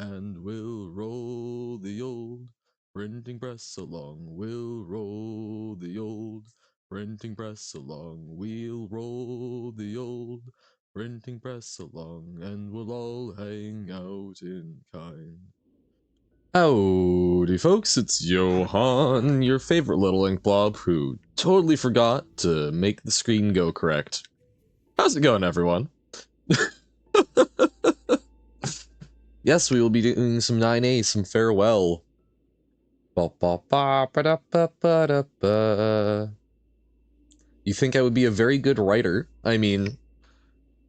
and we'll roll the old printing press along. We'll roll the old printing press along. We'll roll the old printing press along, and we'll all hang out in kind. Howdy, folks, it's Johan, your favorite little ink blob who totally forgot to make the screen go correct. How's it going, everyone? Yes, we will be doing some 9A, some farewell. You think I would be a very good writer? I mean,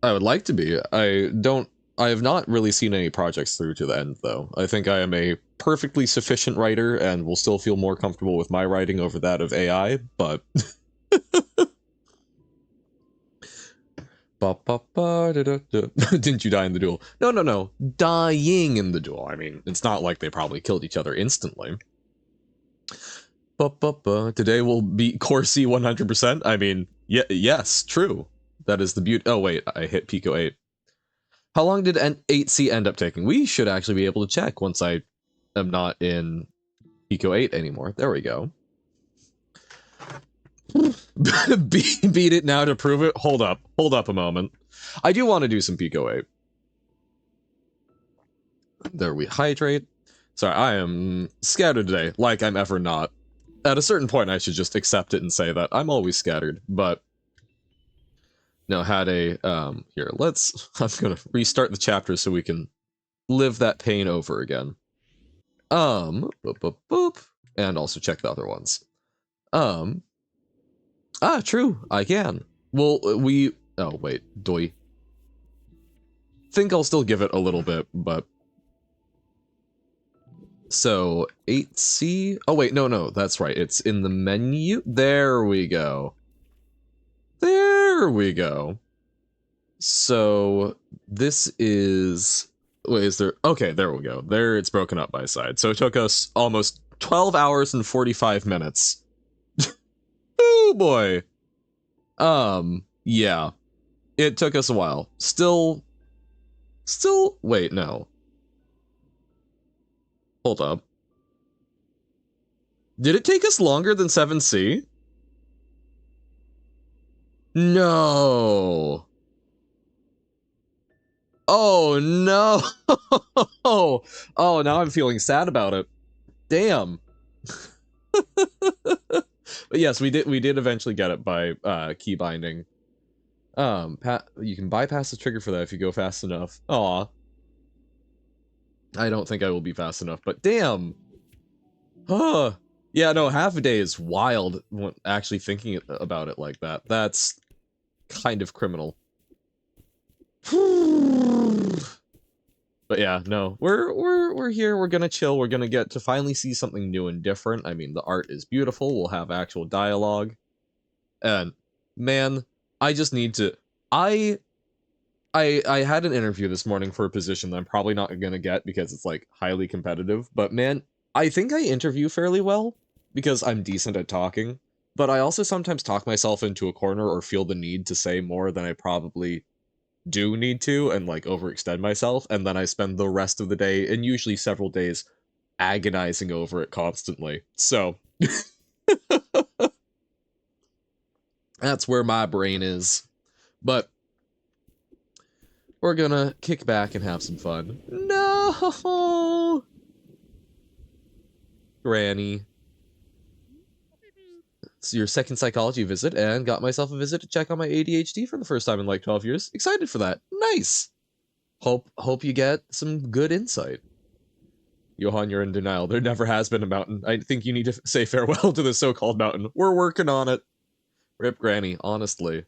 I would like to be. I have not really seen any projects through to the end, though. I think I am a perfectly sufficient writer and will still feel more comfortable with my writing over that of AI, but... Didn't you die in the duel? No. Dying in the duel. I mean, it's not like they probably killed each other instantly. Today will beat Core C 100%. I mean, yes, true. That is the beauty. Oh, wait, I hit Pico 8. How long did 8C end up taking? We should actually be able to check once I am not in Pico 8 anymore. There we go. Beat it now to prove it? Hold up a moment. I do want to do some Pico 8. There we hydrate. Sorry, I am scattered today, like I'm ever not. At a certain point, I should just accept it and say that I'm always scattered, but... No, had a, here, I'm gonna restart the chapter so we can live that pain over again. Boop, and also check the other ones. True, I can. Well, oh, wait, doy. Think I'll still give it a little bit, but... So, 8C? Oh, wait, no, that's right, it's in the menu? There we go. There we go. So, this is... Wait, is there... Okay, there we go. There, it's broken up by side. So it took us almost 12 hours and 45 minutes. Oh, boy. Yeah. It took us a while. Still... Wait, no. Hold up. Did it take us longer than 7C? No. Oh, no. Oh, now I'm feeling sad about it. Damn. But yes, we did eventually get it by key binding. You can bypass the trigger for that if you go fast enough. Aw. I don't think I will be fast enough, but damn. Huh. Yeah, no, half a day is wild when actually thinking about it like that. That's kind of criminal. But yeah, no, we're here, we're gonna chill, we're gonna get to finally see something new and different. I mean, the art is beautiful, we'll have actual dialogue. And, man, I just need to... I had an interview this morning for a position that I'm probably not gonna get because it's, like, highly competitive, but man, I think I interview fairly well, because I'm decent at talking, but I also sometimes talk myself into a corner or feel the need to say more than I probably do need to, and, like, overextend myself, and then I spend the rest of the day, and usually several days, agonizing over it constantly. So... That's where my brain is. But we're gonna kick back and have some fun. No! Granny. It's your second psychology visit, and got myself a visit to check on my ADHD for the first time in like 12 years. Excited for that. Nice! Hope you get some good insight. Johan, you're in denial. There never has been a mountain. I think you need to say farewell to the so-called mountain. We're working on it. Rip Granny, honestly.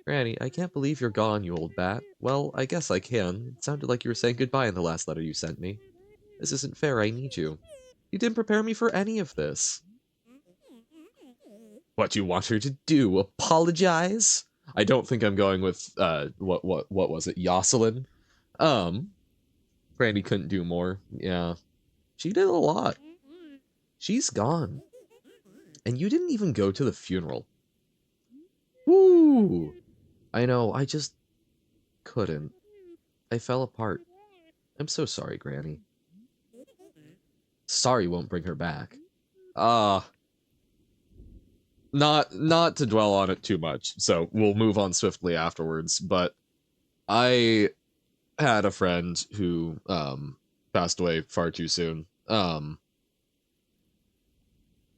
Granny, I can't believe you're gone, you old bat. Well, I guess I can. It sounded like you were saying goodbye in the last letter you sent me. This isn't fair, I need you. You didn't prepare me for any of this. What do you want her to do? Apologize? I don't think I'm going with, what was it? Jocelyn? Granny couldn't do more. Yeah. She did a lot. She's gone. And you didn't even go to the funeral. Woo! I know, I just couldn't. I fell apart. I'm so sorry, Granny. Sorry won't bring her back. Ah. Not to dwell on it too much, so we'll move on swiftly afterwards, but I had a friend who passed away far too soon.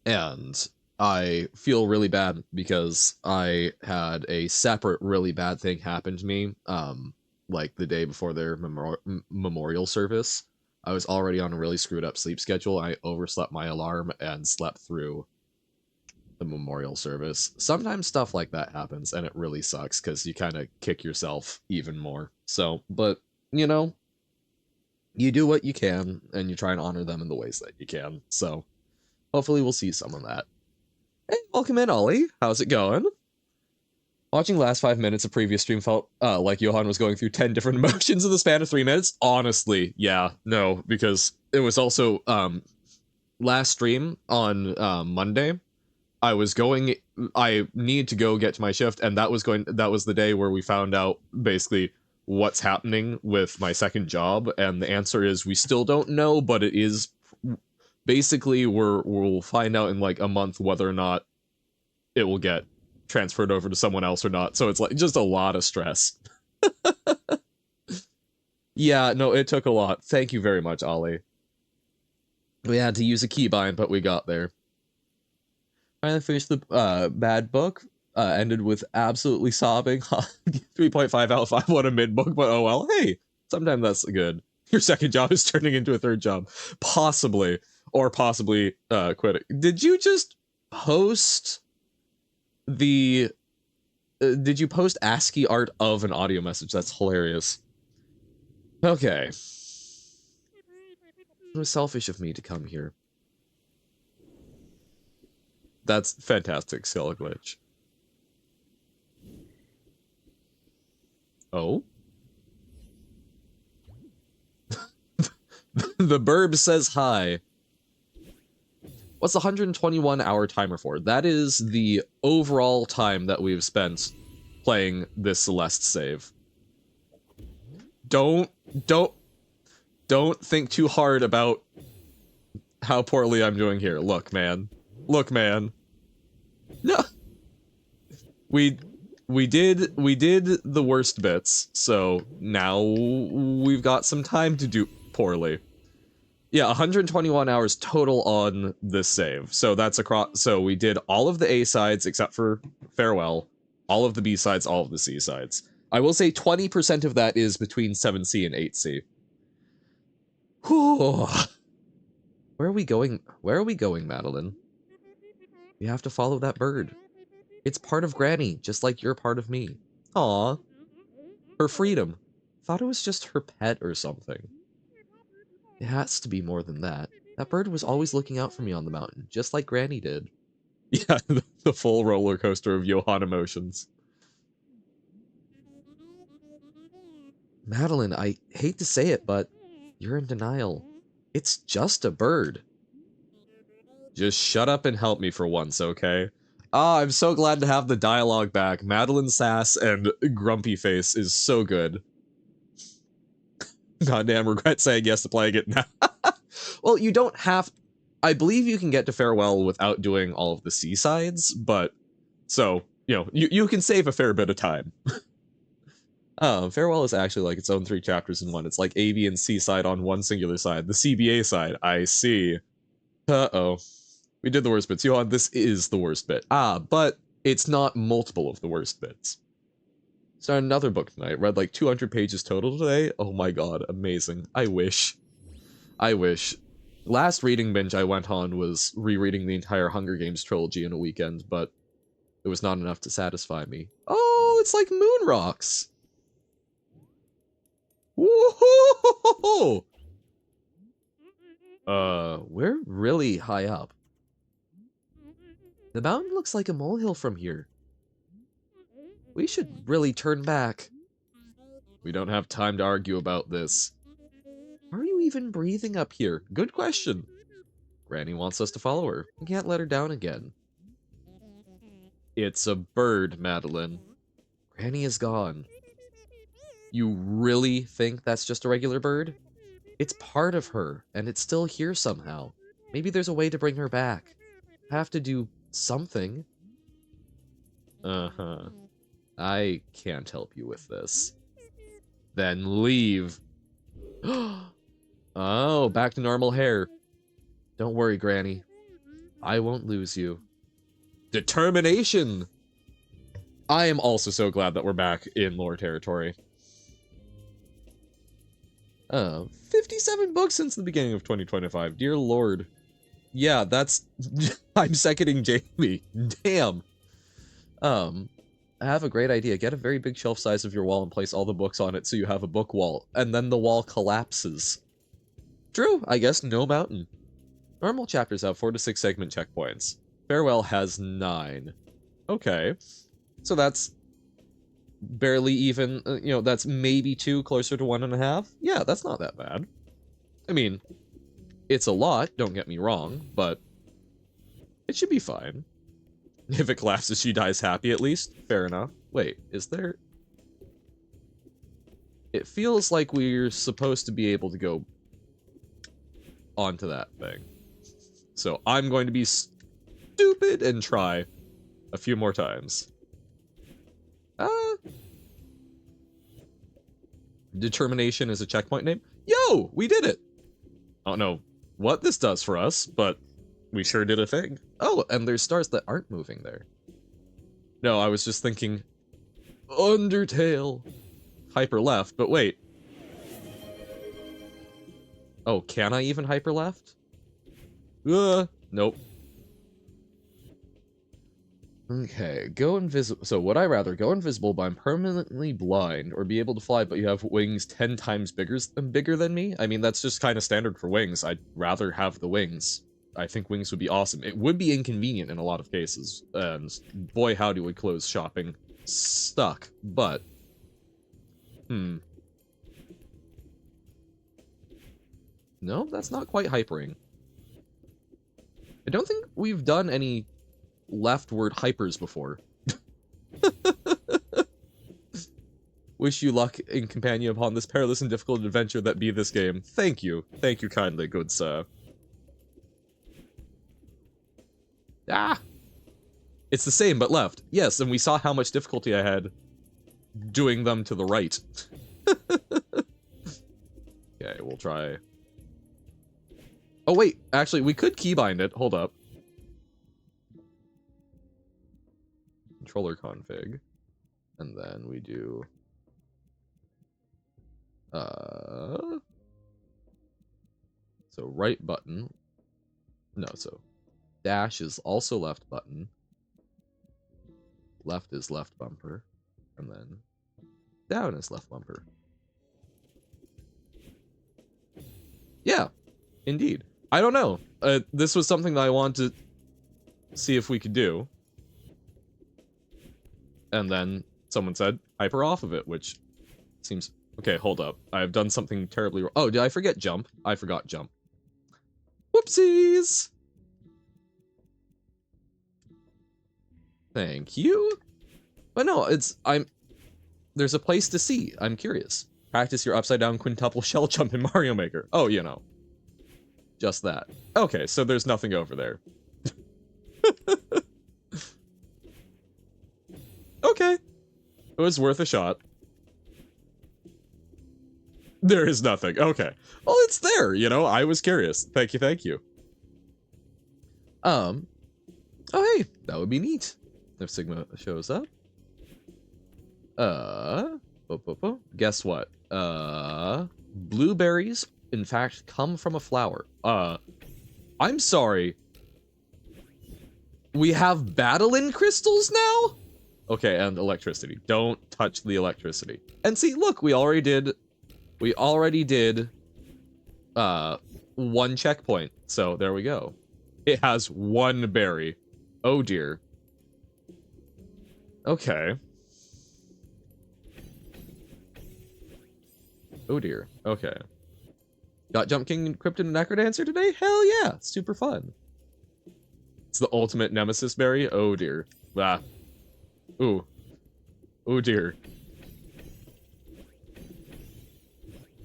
And I feel really bad because I had a separate really bad thing happen to me like the day before their memorial service. I was already on a really screwed up sleep schedule. I overslept my alarm and slept through the memorial service. Sometimes stuff like that happens and it really sucks because you kind of kick yourself even more. So, but you know, you do what you can and you try and honor them in the ways that you can. So, hopefully we'll see some of that. Hey, welcome in, Ollie. How's it going? Watching last 5 minutes of previous stream felt like Johan was going through 10 different emotions in the span of 3 minutes. Honestly, yeah, no, because it was also last stream on Monday. I need to go get to my shift, and that was the day where we found out basically what's happening with my second job, and the answer is we still don't know, but it is basically we'll find out in like a month whether or not it will get transferred over to someone else or not. So it's like just a lot of stress. Yeah, no, it took a lot. Thank you very much, Ollie. We had to use a keybind, but we got there. Finally finished the bad book. Ended with absolutely sobbing. 3.5 out of 5. What a mid book, but oh well. Hey, sometimes that's good. Your second job is turning into a third job. Possibly. Or possibly quitting. Did you just post the... did you post ASCII art of an audio message? That's hilarious. Okay. It was selfish of me to come here. That's fantastic, Skull Glitch. Oh? The burb says hi. What's the 121-hour timer for? That is the overall time that we've spent playing this Celeste save. Don't think too hard about how poorly I'm doing here. Look, man. Look, man. No. We did the worst bits, so now we've got some time to do poorly. Yeah, 121 hours total on this save. So that's across. So we did all of the A sides except for Farewell, all of the B sides, all of the C sides. I will say 20% of that is between 7C and 8C. Whew. Where are we going? Where are we going, Madeline? We have to follow that bird. It's part of Granny, just like you're part of me. Aw. Her freedom. Thought it was just her pet or something. It has to be more than that. That bird was always looking out for me on the mountain, just like Granny did. Yeah, the full roller coaster of Johan emotions. Madeline, I hate to say it, but you're in denial. It's just a bird. Just shut up and help me for once, okay? Ah, I'm so glad to have the dialogue back. Madeline Sass and Grumpy Face is so good. Goddamn regret saying yes to playing it now. Well, you don't have... I believe you can get to Farewell without doing all of the C-sides, but... So, you know, you can save a fair bit of time. Farewell is actually like its own 3 chapters in one. It's like A, B, and C side on one singular side. The CBA side, I see. Uh-oh. We did the worst bits. Johan, this is the worst bit. Ah, but it's not multiple of the worst bits. Started another book tonight. Read like 200 pages total today. Oh my god, amazing. I wish. I wish. Last reading binge I went on was rereading the entire Hunger Games trilogy in a weekend, but it was not enough to satisfy me. Oh, it's like moon rocks. Whoa! We're really high up. The mountain looks like a molehill from here. We should really turn back. We don't have time to argue about this. Are you even breathing up here? Good question. Granny wants us to follow her. We can't let her down again. It's a bird, Madeline. Granny is gone. You really think that's just a regular bird? It's part of her, and it's still here somehow. Maybe there's a way to bring her back. I have to do something. Uh-huh. I can't help you with this. Then leave. Oh, back to normal hair. Don't worry, Granny. I won't lose you. Determination! I am also so glad that we're back in lore territory. 57 books since the beginning of 2025. Dear Lord. Yeah, that's... I'm seconding Jamie. Damn. I have a great idea. Get a very big shelf size of your wall and place all the books on it so you have a book wall. And then the wall collapses. True, I guess no mountain. Normal chapters have 4 to 6 segment checkpoints. Farewell has 9. Okay. So that's barely even, you know, that's maybe 2, closer to 1.5. Yeah, that's not that bad. I mean, it's a lot, don't get me wrong, but it should be fine. If it collapses, she dies happy at least. Fair enough. Wait, is there... It feels like we're supposed to be able to go onto that thing. So I'm going to be stupid and try a few more times. Determination is a checkpoint name? Yo! We did it! I don't know what this does for us, but we sure did a thing. Oh, and there's stars that aren't moving there. No, I was just thinking... Undertale! Hyper left, but wait. Oh, can I even hyper left? Nope. Okay, go invisible. So would I rather go invisible but I'm permanently blind, or be able to fly but you have wings 10 times bigger than me? I mean, that's just kind of standard for wings. I'd rather have the wings. I think wings would be awesome. It would be inconvenient in a lot of cases, and boy howdy would clothes shopping suck, but... No, that's not quite hypering. I don't think we've done any leftward hypers before. Wish you luck in companion upon this perilous and difficult adventure that be this game. Thank you. Thank you kindly, good sir. Ah! It's the same, but left. Yes, and we saw how much difficulty I had doing them to the right. Okay, we'll try... Oh wait, actually, we could keybind it. Hold up. Controller config. And then we do... So right button. No, so dash is also left button. Left is left bumper. And then down is left bumper. Yeah, indeed. I don't know. This was something that I wanted to see if we could do. And then someone said, hyper off of it, which seems... Okay, hold up. I've done something terribly wrong. Oh, did I forget jump? I forgot jump. Whoopsies! Thank you. But no, there's a place to see. I'm curious. Practice your upside down quintuple shell jump in Mario Maker. Oh, you know. Just that. Okay, so there's nothing over there. Okay. It was worth a shot. There is nothing. Okay. Well, it's there, you know? I was curious. Thank you, thank you. Oh, hey. That would be neat. If Sigma shows up. Guess what? Blueberries, in fact, come from a flower. I'm sorry. We have Battlein crystals now? Okay, and electricity. Don't touch the electricity. And see, look, we already did 1 checkpoint. So there we go. It has 1 berry. Oh dear. Okay. Oh dear. Okay. Got Jump King, Cryptid, and Necrodancer today? Hell yeah! Super fun. It's the ultimate nemesis berry? Oh dear. Ah. Ooh. Oh dear.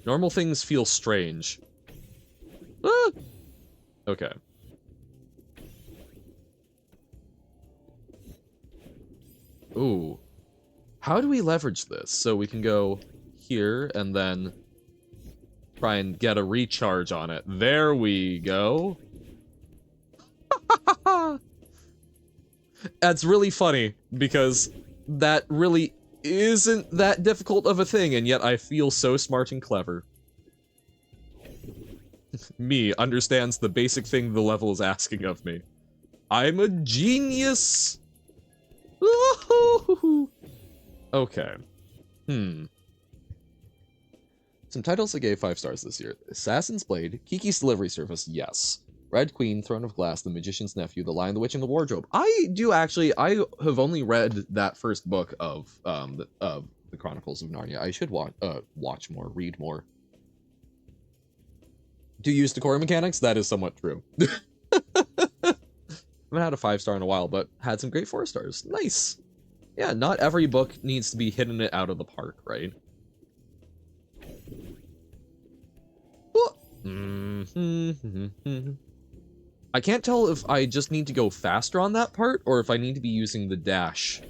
Normal things feel strange. Ah! Okay. Ooh. How do we leverage this? So we can go here and then try and get a recharge on it. There we go. That's really funny because that really isn't that difficult of a thing, and yet I feel so smart and clever. Me understands the basic thing the level is asking of me. I'm a genius! Okay. Some titles I gave 5 stars this year. Assassin's Blade, Kiki's Delivery Service, yes. Red Queen, Throne of Glass, The Magician's Nephew, The Lion, the Witch, and the Wardrobe. I have only read that first book of the Chronicles of Narnia. I should watch more, read more. Do you use Decorum mechanics? That is somewhat true. I haven't had a 5-star in a while, but had some great 4 stars. Nice. Yeah, not every book needs to be hitting it out of the park, right? I can't tell if I just need to go faster on that part, or if I need to be using the dash.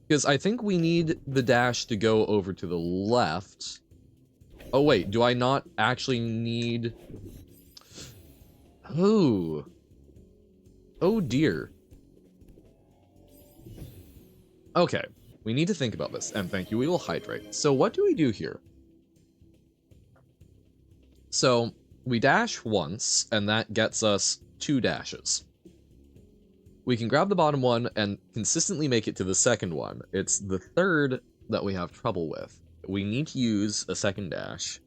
Because I think we need the dash to go over to the left. Oh wait, do I not actually need... Oh. Oh dear. Okay, we need to think about this, and thank you, we will hydrate. So what do we do here? So, we dash once, and that gets us 2 dashes. We can grab the bottom one and consistently make it to the second one. It's the third that we have trouble with. We need to use a second dash.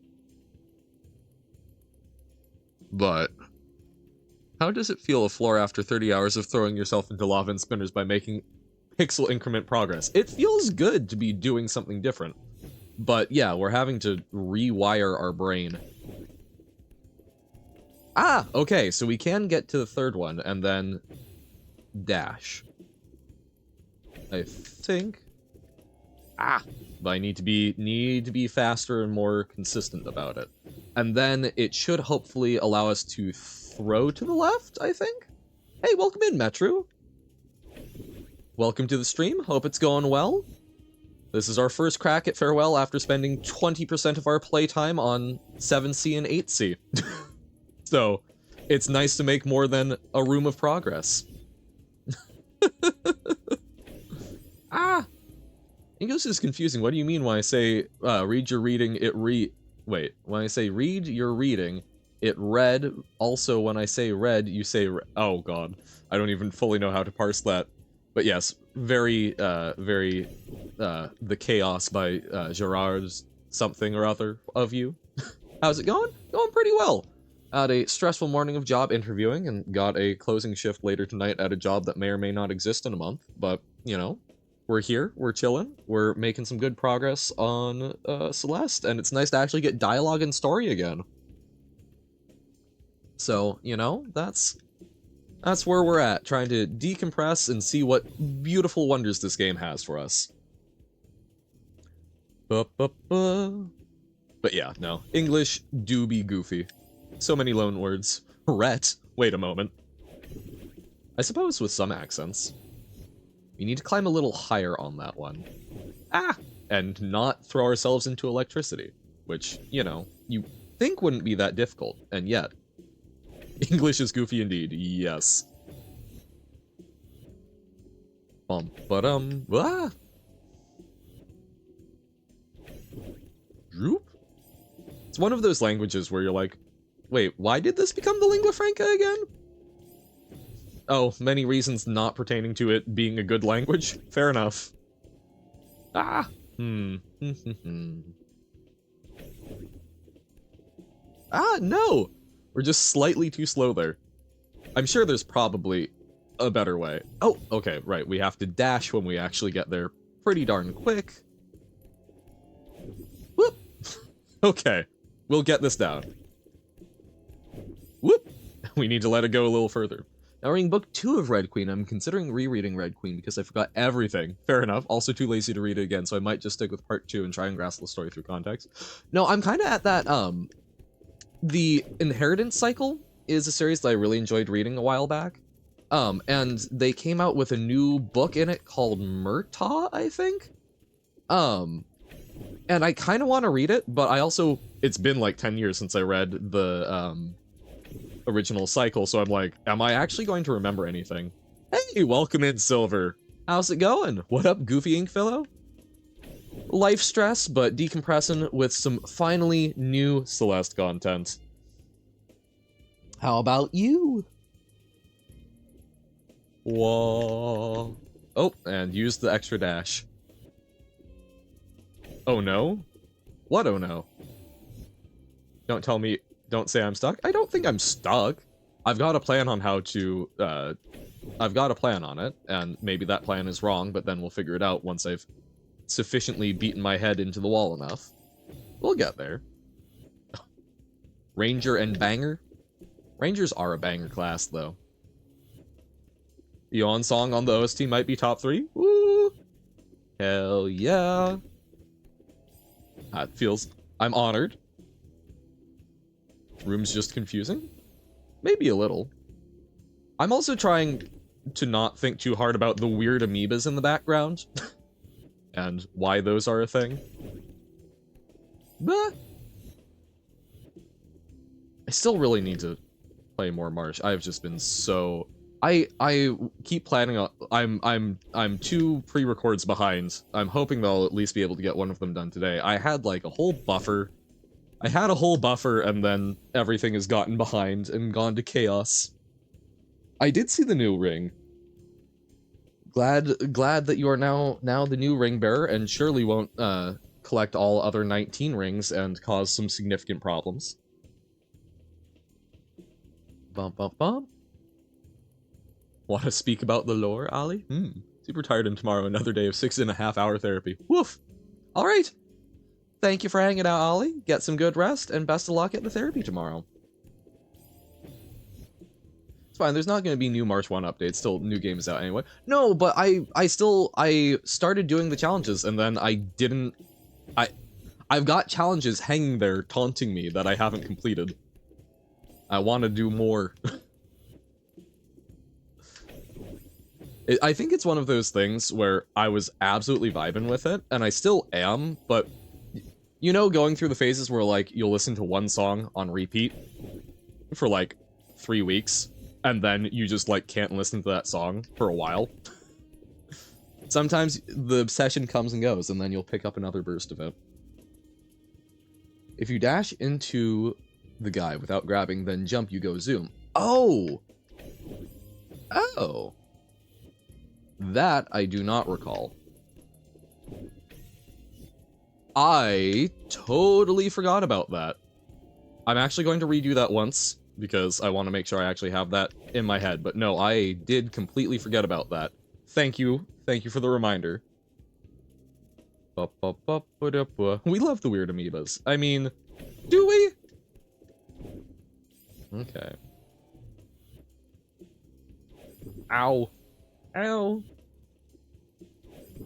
But how does it feel, a floor, after 30 hours of throwing yourself into lava and spinners by making pixel increment progress? It feels good to be doing something different. But yeah, we're having to rewire our brain. Ah, okay, so we can get to the third one and then dash. I think. Ah, but I need to be faster and more consistent about it. And then it should hopefully allow us to throw to the left, I think. Hey, welcome in, Metro. Welcome to the stream. Hope it's going well. This is our first crack at Farewell after spending 20% of our playtime on 7C and 8C. So, it's nice to make more than a room of progress. Ah! English is confusing. What do you mean when I say, read your reading, wait, when I say read your reading, it read. Also, when I say read, you say oh god. I don't even fully know how to parse that. But yes, very, The Chaos by, Gerard's something or other of you. How's it going? Going pretty well. Had a stressful morning of job interviewing and got a closing shift later tonight at a job that may or may not exist in a month. But, you know, we're here, we're chilling, we're making some good progress on Celeste, and it's nice to actually get dialogue and story again. So, you know, that's where we're at, trying to decompress and see what beautiful wonders this game has for us. But yeah, no. English do be goofy. So many loan words. Rhett. Wait a moment. I suppose with some accents. We need to climb a little higher on that one. Ah! And not throw ourselves into electricity. Which, you know, you think wouldn't be that difficult, and yet. English is goofy indeed, yes. Ah! Droop? It's one of those languages where you're like, wait, why did this become the lingua franca again? Oh, many reasons not pertaining to it being a good language? Fair enough. Ah! Ah, no! We're just slightly too slow there. I'm sure there's probably a better way. Oh, okay, right, we have to dash when we actually get there pretty darn quick. Whoop! Okay, we'll get this down. Whoop! We need to let it go a little further. Now reading book 2 of Red Queen. I'm considering rereading Red Queen because I forgot everything. Fair enough. Also too lazy to read it again, so I might just stick with part 2 and try and grasp the story through context. No, I'm kind of at that, the Inheritance Cycle is a series that I really enjoyed reading a while back. And they came out with a new book in it called Murtaugh, I think? And I kind of want to read it, but I also, it's been like 10 years since I read the, original cycle, so I'm like, am I actually going to remember anything? Hey, welcome in, Silver. How's it going? What up, Goofy Inkfellow? Life stress, but decompressing with some finally new Celeste content. How about you? Whoa. Oh, and use the extra dash. Oh no? What oh no? Don't tell me, don't say I'm stuck. I don't think I'm stuck. I've got a plan on how to, I've got a plan on it, and maybe that plan is wrong, but then we'll figure it out once I've sufficiently beaten my head into the wall enough. We'll get there. Ranger and Banger? Rangers are a banger class, though. Yon song on the OST might be top 3. Woo! Hell yeah. That feels... I'm honored. Room's just confusing? Maybe a little. I'm also trying to not think too hard about the weird amoebas in the background. And why those are a thing. But I still really need to play more March. I've just been so... I keep planning on... I'm 2 pre-records behind. I'm hoping that I'll at least be able to get one of them done today. I had like a whole buffer. I had a whole buffer, and then everything has gotten behind and gone to chaos. I did see the new ring. Glad that you are now the new ring bearer, and surely won't collect all other 19 rings and cause some significant problems. Bump bump bump. Want to speak about the lore, Ali? Super tired, and tomorrow another day of 6.5 hour therapy. Woof. All right. Thank you for hanging out, Ollie. Get some good rest, and best of luck at the therapy tomorrow. It's fine, there's not going to be new March 1 updates, still new games out anyway. No, but I started doing the challenges, and then I've got challenges hanging there taunting me that I haven't completed. I want to do more. I think it's one of those things where I was absolutely vibing with it, and I still am, but... You know, going through the phases where, like, you'll listen to one song on repeat for, like, 3 weeks, and then you just, like, can't listen to that song for a while? Sometimes the obsession comes and goes, and then you'll pick up another burst of it. If you dash into the guy without grabbing, then jump, you go zoom. Oh! Oh! That I do not recall. I totally forgot about that. I'm actually going to redo that once, because I want to make sure I actually have that in my head. But no, I did completely forget about that. Thank you. Thank you for the reminder. We love the weird amoebas. I mean, do we? Okay. Ow. Ow.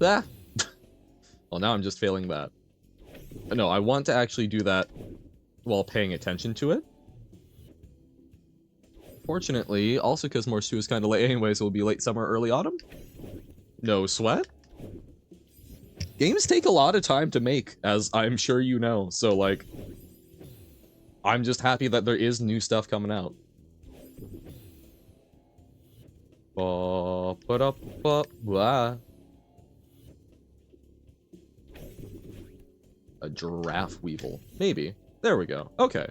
Ah. Well, now I'm just failing that. No, I want to actually do that while paying attention to it. Fortunately, also because Morse 2 is kind of late anyways, it will be late summer, early autumn. No sweat. Games take a lot of time to make, as I'm sure you know, so, like, I'm just happy that there is new stuff coming out. A giraffe weevil. Maybe. There we go. Okay.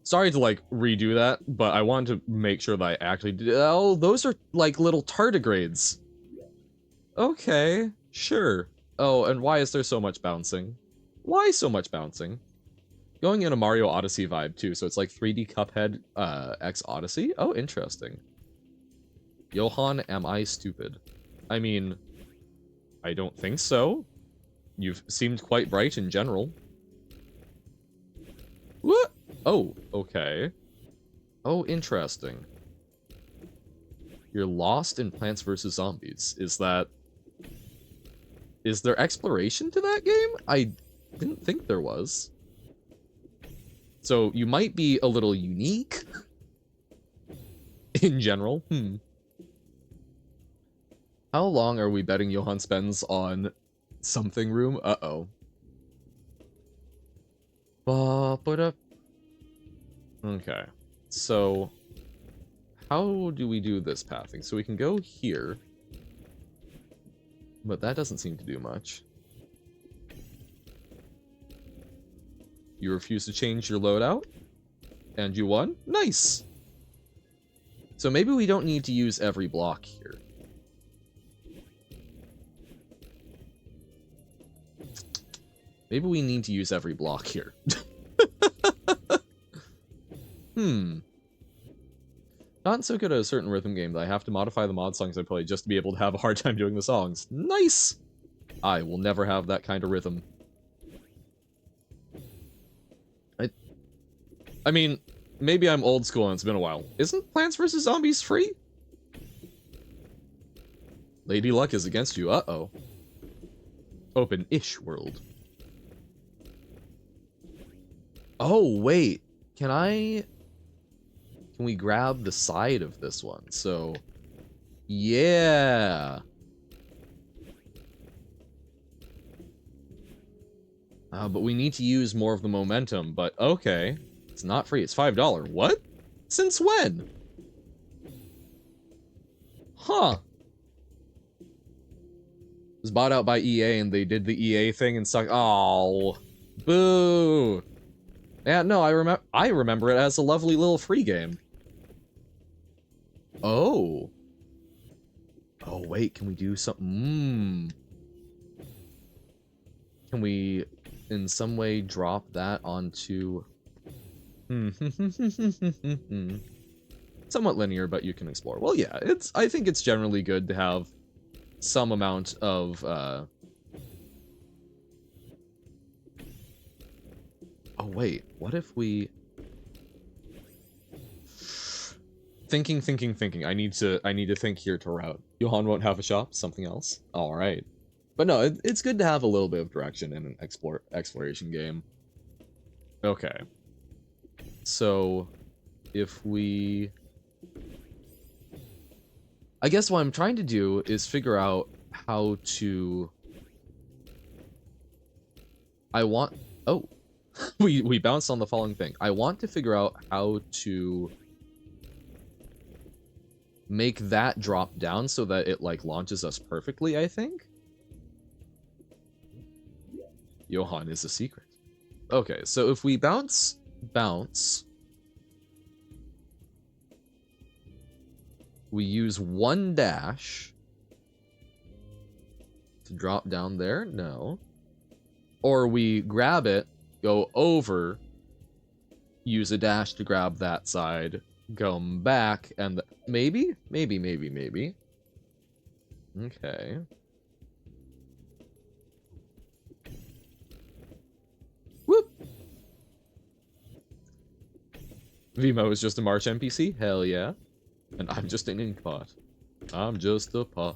Sorry to, like, redo that, but I wanted to make sure that I actually did. Oh, those are, like, little tardigrades. Okay. Sure. Oh, and why is there so much bouncing? Why so much bouncing? Going in a Mario Odyssey vibe, too, so it's like 3D Cuphead, X Odyssey? Oh, interesting. Johan, am I stupid? I mean, I don't think so. You've seemed quite bright in general. What? Oh, okay. Oh, interesting. You're lost in Plants vs. Zombies. Is there exploration to that game? I didn't think there was. So you might be a little unique in general. How long are we betting Johan spends on something room? Uh-oh. Okay. So how do we do this pathing? So we can go here. But that doesn't seem to do much. You refuse to change your loadout? And you won? Nice! So maybe we don't need to use every block here. Maybe we need to use every block here. Not so good at a certain rhythm game that I have to modify the mod songs I play just to be able to have a hard time doing the songs. Nice! I will never have that kind of rhythm. I mean, maybe I'm old school and it's been a while. Isn't Plants vs. Zombies free? Lady Luck is against you. Uh-oh. Open-ish world. Oh, wait. Can we grab the side of this one? So, yeah. But we need to use more of the momentum, but okay. It's not free, it's $5. What? Since when? Huh. It was bought out by EA and they did the EA thing and suck. Oh. Boo. Yeah, no, I remember it as a lovely little free game. Oh. Oh, wait, can we do something? Can we, in some way, drop that onto... Somewhat linear, but you can explore. Well, yeah, I think it's generally good to have some amount of, Oh, wait, what if we... Thinking. I need to think here to route. Johan won't have a shop, something else. Alright. But no, it's good to have a little bit of direction in an exploration game. Okay. So, if we... I guess what I'm trying to do is figure out how to... Oh. we bounced on the following thing. I want to figure out how to make that drop down so that it, like, launches us perfectly, I think? Johan is a secret. Okay, so if we bounce... We use one dash to drop down there? No. Or we grab it, go over, use a dash to grab that side, go back, and maybe? Maybe. Okay. Whoop! Vimo is just a March NPC? Hell yeah. And I'm just an ink pot. I'm just a pot.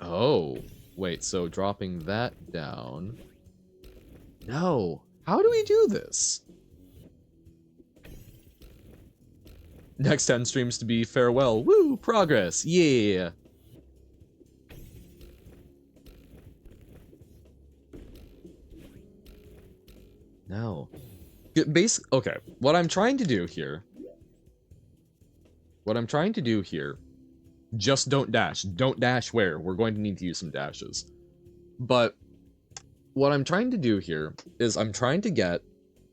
Oh. Wait, so dropping that down... No. How do we do this? Next 10 streams to be farewell. Woo! Progress! Yeah! No. Okay, what I'm trying to do here... Just don't dash. Don't dash where? We're going to need to use some dashes. But what I'm trying to do here is I'm trying to get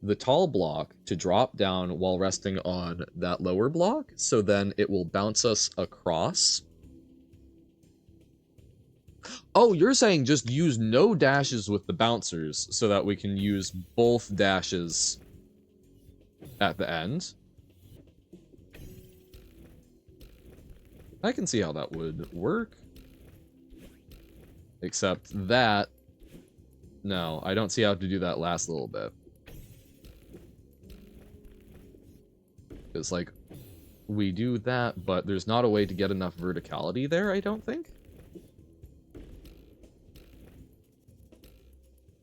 the tall block to drop down while resting on that lower block, so then it will bounce us across. Oh, you're saying just use no dashes with the bouncers so that we can use both dashes at the end? I can see how that would work. Except that... No, I don't see how to do that last little bit. It's like... we do that, but there's not a way to get enough verticality there, I don't think.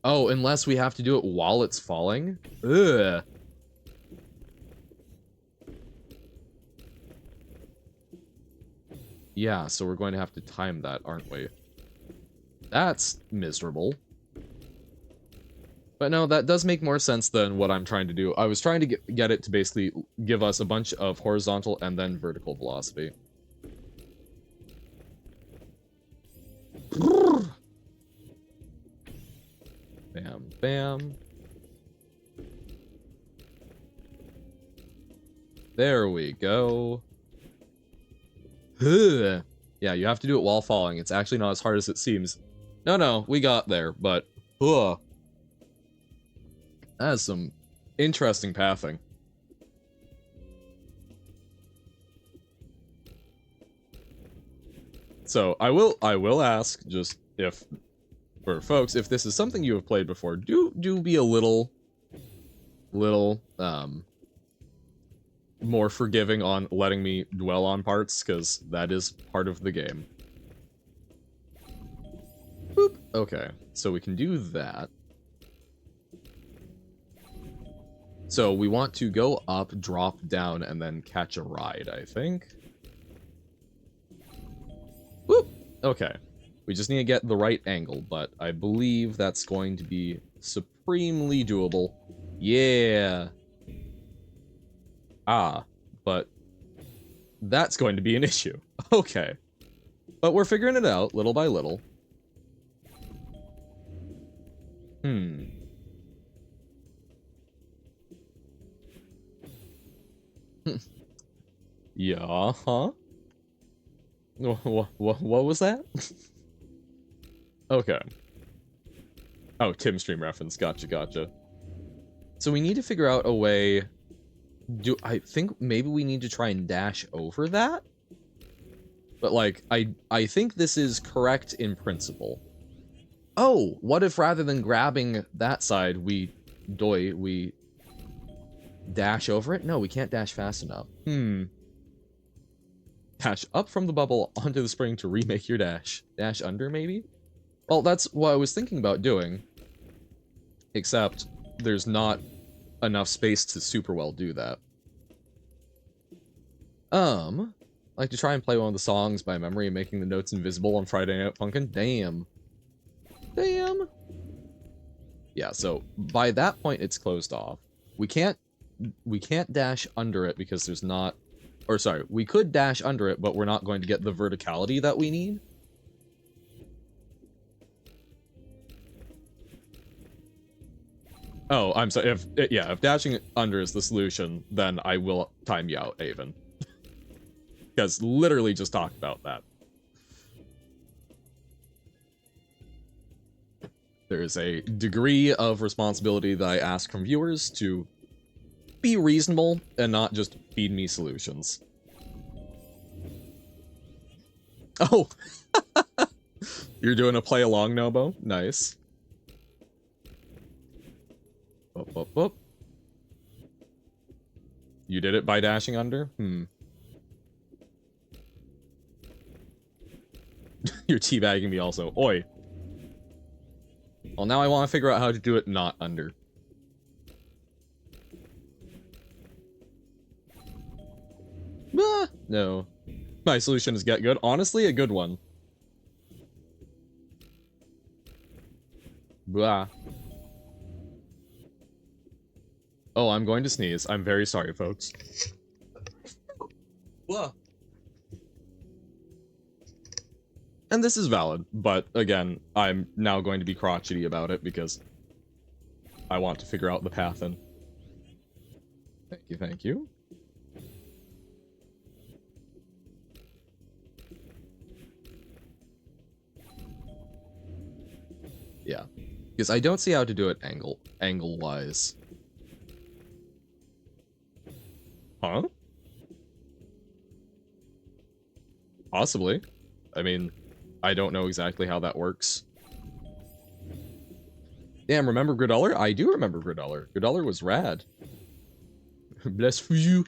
Oh, unless we have to do it while it's falling? Ugh. Yeah, so we're going to have to time that, aren't we? That's miserable. But no, that does make more sense than what I'm trying to do. I was trying to get it to basically give us a bunch of horizontal and then vertical velocity. Bam, bam. There we go. Ugh. Yeah, you have to do it while falling. It's actually not as hard as it seems. No, we got there, but... Ugh. That is some interesting pathing. So, I will ask, just if... For folks, if this is something you have played before, do be a little, more forgiving on letting me dwell on parts, because that is part of the game. Boop. Okay, so we can do that. So we want to go up, drop down, and then catch a ride, I think. Whoop! Okay. We just need to get the right angle, but I believe that's going to be supremely doable. Yeah! Ah, but that's going to be an issue. Okay. But we're figuring it out, little by little. Yeah, huh? What was that? Okay. Oh, Tim Stream reference. Gotcha. So we need to figure out a way... I think maybe we need to try and dash over that? But, like, I think this is correct in principle. Oh, what if rather than grabbing that side, we dash over it? No, we can't dash fast enough. Dash up from the bubble onto the spring to remake your dash. Dash under, maybe? Well, that's what I was thinking about doing. Except, there's not enough space to super well do that. Like to try and play one of the songs by memory and making the notes invisible on Friday Night Funkin'? Damn. Yeah, so by that point it's closed off. We can't dash under it because there's not... Or sorry, we could dash under it, but we're not going to get the verticality that we need. Oh, I'm sorry. If dashing under is the solution, then I will time you out, Avon. Because literally just talked about that. There's a degree of responsibility that I ask from viewers to be reasonable and not just feed me solutions. Oh! You're doing a play along, Nobo? Nice. Whoop. You did it by dashing under? You're teabagging me also. Oi. Well, now I want to figure out how to do it not under. No. My solution is get good. Honestly, a good one. Blah. Oh, I'm going to sneeze. I'm very sorry, folks. Blah. And this is valid, but again, I'm now going to be crotchety about it because I want to figure out the path in. Thank you. Yeah. Because I don't see how to do it angle-wise. Huh? Possibly. I mean, I don't know exactly how that works. Damn, remember Gridoller? I do remember Gridoller. Gridoller was rad. Bless you.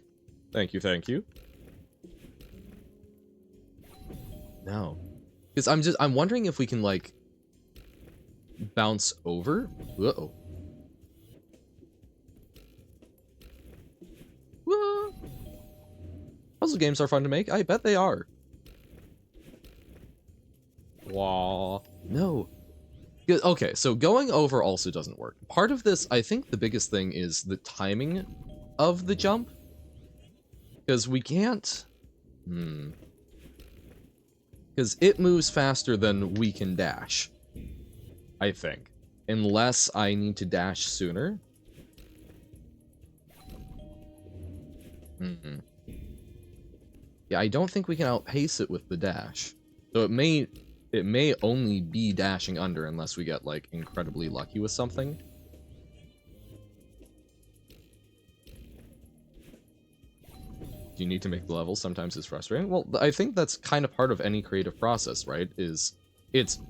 Thank you. No. Because I'm wondering if we can, like, bounce over. Uh-oh. Whoa. Puzzle games are fun to make. I bet they are. Wah. No. Okay, so going over also doesn't work. Part of this, I think the biggest thing is the timing of the jump. Because we can't... Because it moves faster than we can dash. I think. Unless I need to dash sooner. Yeah, I don't think we can outpace it with the dash. So it may only be dashing under unless we get, like, incredibly lucky with something. You need to make the level. Sometimes it's frustrating. Well, I think that's kind of part of any creative process, right? It's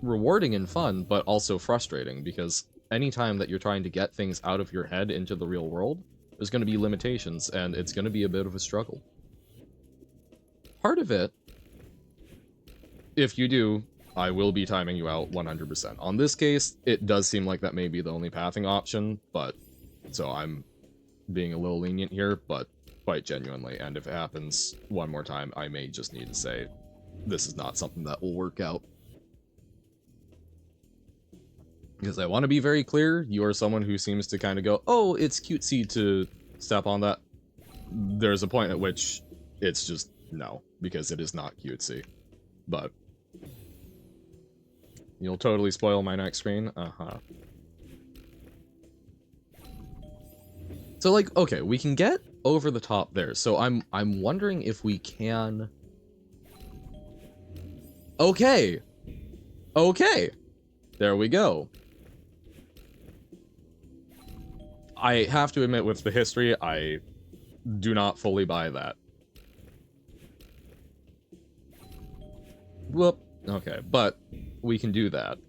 rewarding and fun, but also frustrating, because anytime that you're trying to get things out of your head into the real world, there's going to be limitations, and it's going to be a bit of a struggle. Part of it, if you do, I will be timing you out 100%. On this case, it does seem like that may be the only pathing option, but so I'm being a little lenient here, but quite genuinely, and if it happens one more time, I may just need to say, this is not something that will work out. Because I want to be very clear, you are someone who seems to kind of go, oh, it's cutesy to step on that. There's a point at which it's just no, because it is not cutesy. But you'll totally spoil my next screen. So, like, okay, we can get over the top there. So I'm wondering if we can... Okay. Okay. There we go. I have to admit, with the history, I do not fully buy that. Whoop. Okay, but we can do that.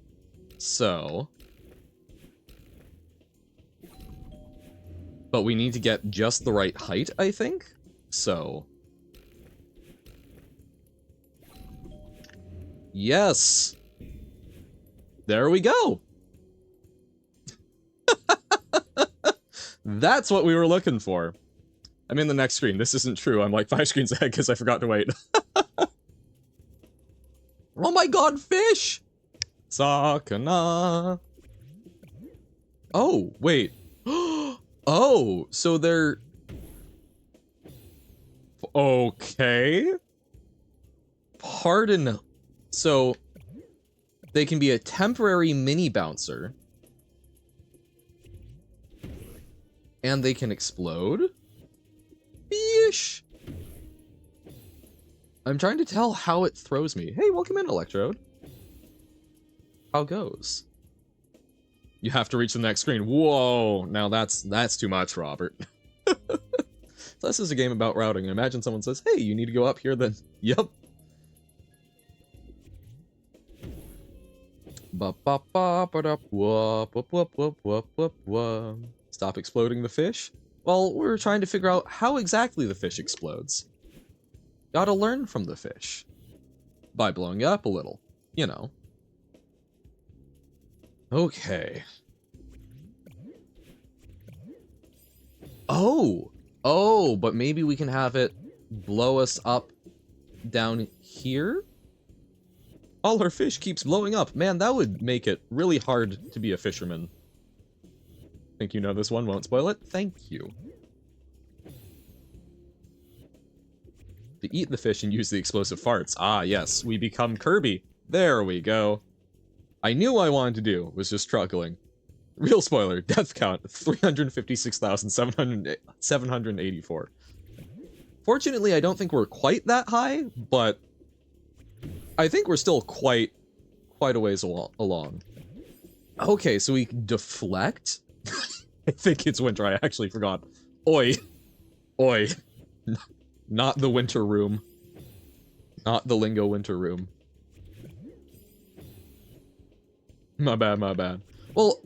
So... But we need to get just the right height, I think? So... Yes! There we go! That's what we were looking for. I'm in the next screen. This isn't true. I'm like 5 screens ahead because I forgot to wait. Oh my god, fish! Sakana. Oh, wait. Oh, so they're... Okay. Pardon. So, they can be a temporary mini bouncer. And they can explode? Bish! I'm trying to tell how it throws me. Hey, welcome in, Electrode. How goes? You have to reach the next screen. Whoa! Now that's too much, Robert. This is a game about routing. Imagine someone says, hey, you need to go up here, then... Yep. Stop exploding the fish? Well, we're trying to figure out how exactly the fish explodes. Gotta learn from the fish. By blowing it up a little. You know. Okay. Oh! Oh, but maybe we can have it blow us up down here? All our fish keeps blowing up. Man, that would make it really hard to be a fisherman. Think you know this one, won't spoil it? Thank you. To eat the fish and use the explosive farts. Ah, yes, we become Kirby. There we go. I knew what I wanted to do, was just struggling. Real spoiler, death count, 356,784. Fortunately, I don't think we're quite that high, but I think we're still quite a ways along. Okay, so we deflect? I think it's winter, I actually forgot. Oi. Oi. Not the winter room. Not the lingo winter room. My bad, my bad. Well,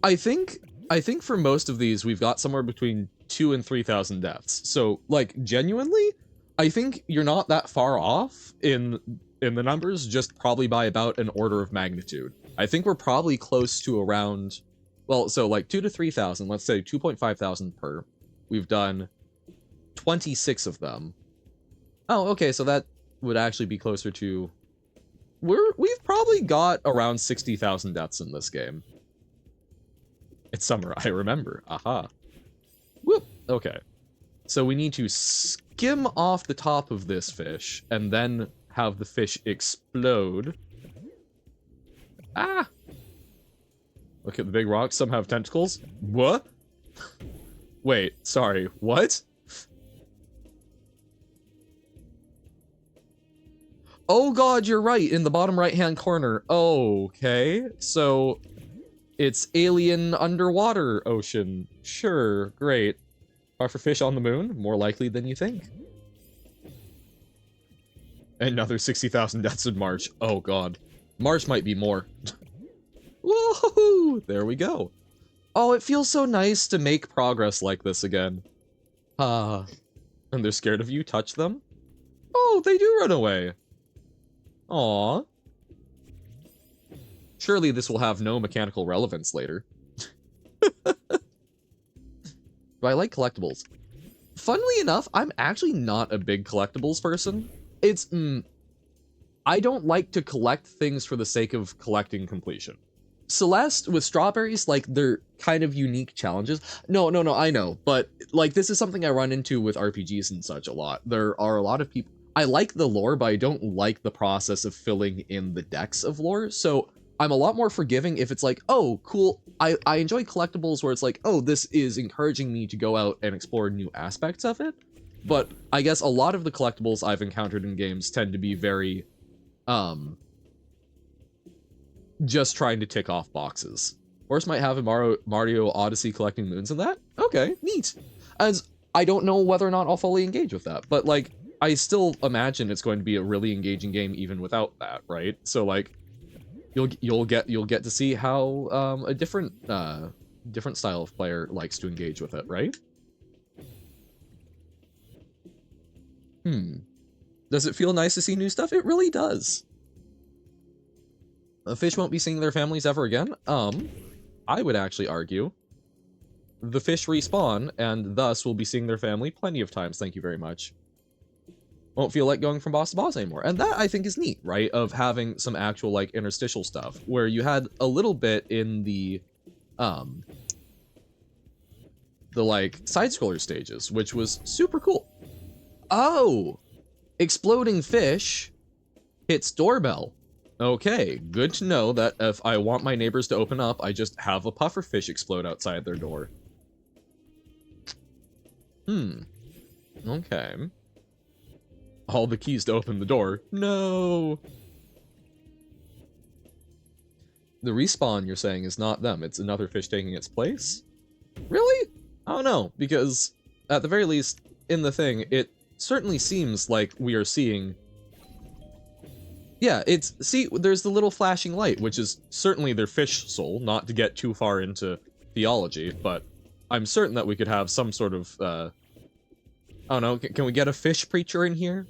I think for most of these, we've got somewhere between 2,000 and 3,000 deaths. So, like, genuinely, I think you're not that far off in in the numbers, just probably by about an order of magnitude. I think we're probably close to around, well, so like 2 to 3,000, let's say 2.5 thousand per. We've done 26 of them. Oh, okay, so that would actually be closer to, we've probably got around 60,000 deaths in this game. It's summer, I remember. Aha. Whoop. Okay. So we need to skim off the top of this fish, and then have the fish explode. Ah! Look at the big rocks, some have tentacles. What? Wait, sorry, what? Oh god, you're right, in the bottom right-hand corner. Okay, so it's alien underwater ocean. Sure, great. Pufferfish on the moon? More likely than you think. Another 60,000 deaths in March. Oh god. March might be more. Woohoo! There we go. Oh, it feels so nice to make progress like this again. Ah. And they're scared of you? Touch them? Oh, they do run away. Aw. Surely this will have no mechanical relevance later. Do I like collectibles? Funnily enough, I'm actually not a big collectibles person. It's, I don't like to collect things for the sake of collecting completion. Celeste with strawberries, like, they're kind of unique challenges. No, I know, but, like, this is something I run into with RPGs and such a lot. There are a lot of people, I like the lore, but I don't like the process of filling in the decks of lore, so I'm a lot more forgiving if it's like, oh, cool, I enjoy collectibles where it's like, oh, this is encouraging me to go out and explore new aspects of it, but I guess a lot of the collectibles I've encountered in games tend to be very, just trying to tick off boxes. Horse might have a Mario Odyssey collecting moons in that? Okay, neat. As I don't know whether or not I'll fully engage with that, but like, I still imagine it's going to be a really engaging game even without that, right? So like, you'll get to see how a different style of player likes to engage with it, right? Does it feel nice to see new stuff? It really does. The fish won't be seeing their families ever again? I would actually argue the fish respawn, and thus will be seeing their family plenty of times, thank you very much. Won't feel like going from boss to boss anymore. And that, I think, is neat, right? Of having some actual, like, interstitial stuff, where you had a little bit in the like, side-scroller stages, which was super cool. Oh! Exploding fish hits doorbell. Okay, good to know that if I want my neighbors to open up, I just have a pufferfish explode outside their door. Okay. All the keys to open the door. No! The respawn, you're saying, is not them. It's another fish taking its place? Really? I don't know, because at the very least, in the thing, it certainly seems like we are seeing... Yeah, see, there's the little flashing light, which is certainly their fish soul, not to get too far into theology, but I'm certain that we could have some sort of, I don't know, can we get a fish preacher in here?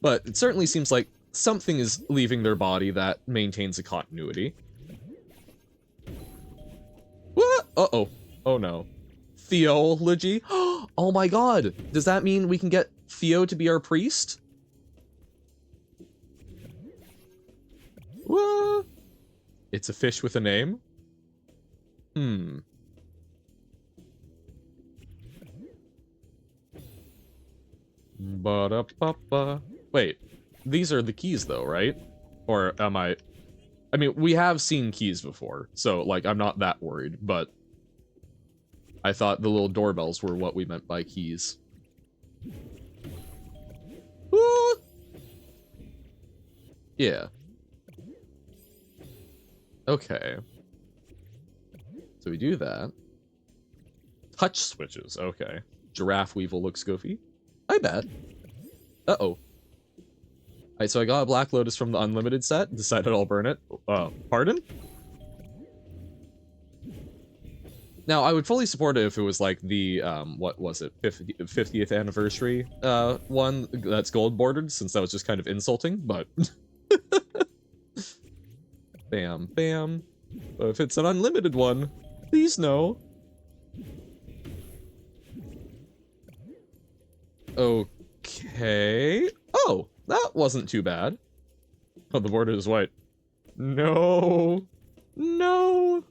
But it certainly seems like something is leaving their body that maintains a continuity. What? Uh-oh. Oh no. Theology? Oh my god! Does that mean we can get Theo to be our priest? What? It's a fish with a name? Ba-da-ba-ba. Wait, these are the keys though, right? Or am I mean, we have seen keys before, so, like, I'm not that worried, but I thought the little doorbells were what we meant by keys. Ooh! Yeah. Okay. So we do that. Touch switches, okay. Giraffe Weevil looks goofy. I bet. Uh-oh. Alright, so I got a Black Lotus from the Unlimited set. Decided I'll burn it. Pardon? Now, I would fully support it if it was like the, what was it, 50th anniversary one that's gold bordered, since that was just kind of insulting, but... Bam, bam. But if it's an unlimited one, please no. Okay. Oh, that wasn't too bad. Oh, the border is white. No. No.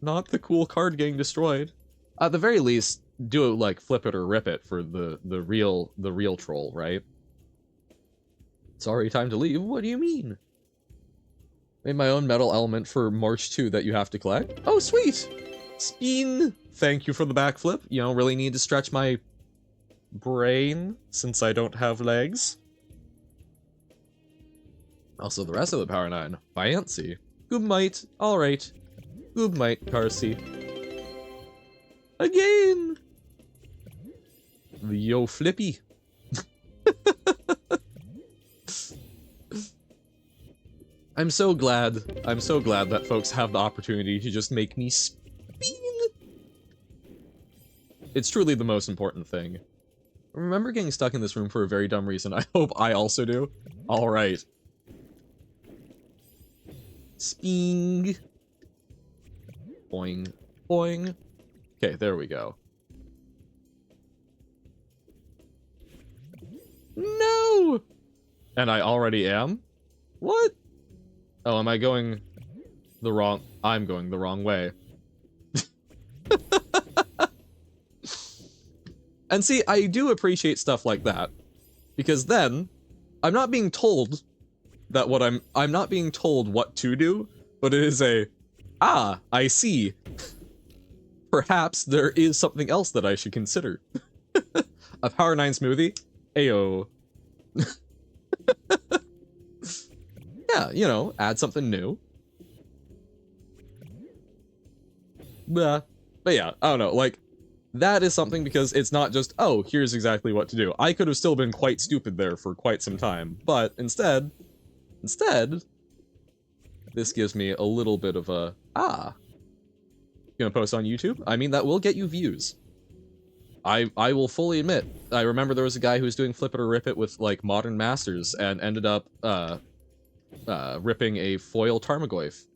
Not the cool card getting destroyed. At the very least, do it like flip it or rip it for the real troll, right? Sorry, time to leave. What do you mean? Made my own metal element for March 2 that you have to collect. Oh, sweet! Spin! Thank you for the backflip. You know, really need to stretch my brain since I don't have legs. Also, the rest of the Power 9. Fancy. Good might. Alright. Good might, Carsey. Again! Yo, Flippy. I'm so glad that folks have the opportunity to just make me spin. It's truly the most important thing. I remember getting stuck in this room for a very dumb reason. I hope I also do. Alright. Sping. Boing. Boing. Okay, there we go. No! And I already am? What? Oh, am I going the wrong... I'm going the wrong way. And see, I do appreciate stuff like that. Because then, I'm not being told that what I'm not being told what to do, but it is a, ah, I see. Perhaps there is something else that I should consider. A Power 9 smoothie? Ayo. Yeah, you know, add something new. But yeah, I don't know, like, that is something because it's not just, oh, here's exactly what to do. I could have still been quite stupid there for quite some time, but instead, this gives me a little bit of a, ah. Gonna post on YouTube? I mean, that will get you views. I will fully admit, I remember there was a guy who was doing Flip It or Rip It with, like, Modern Masters, and ended up, ripping a foil Tarmogoyf.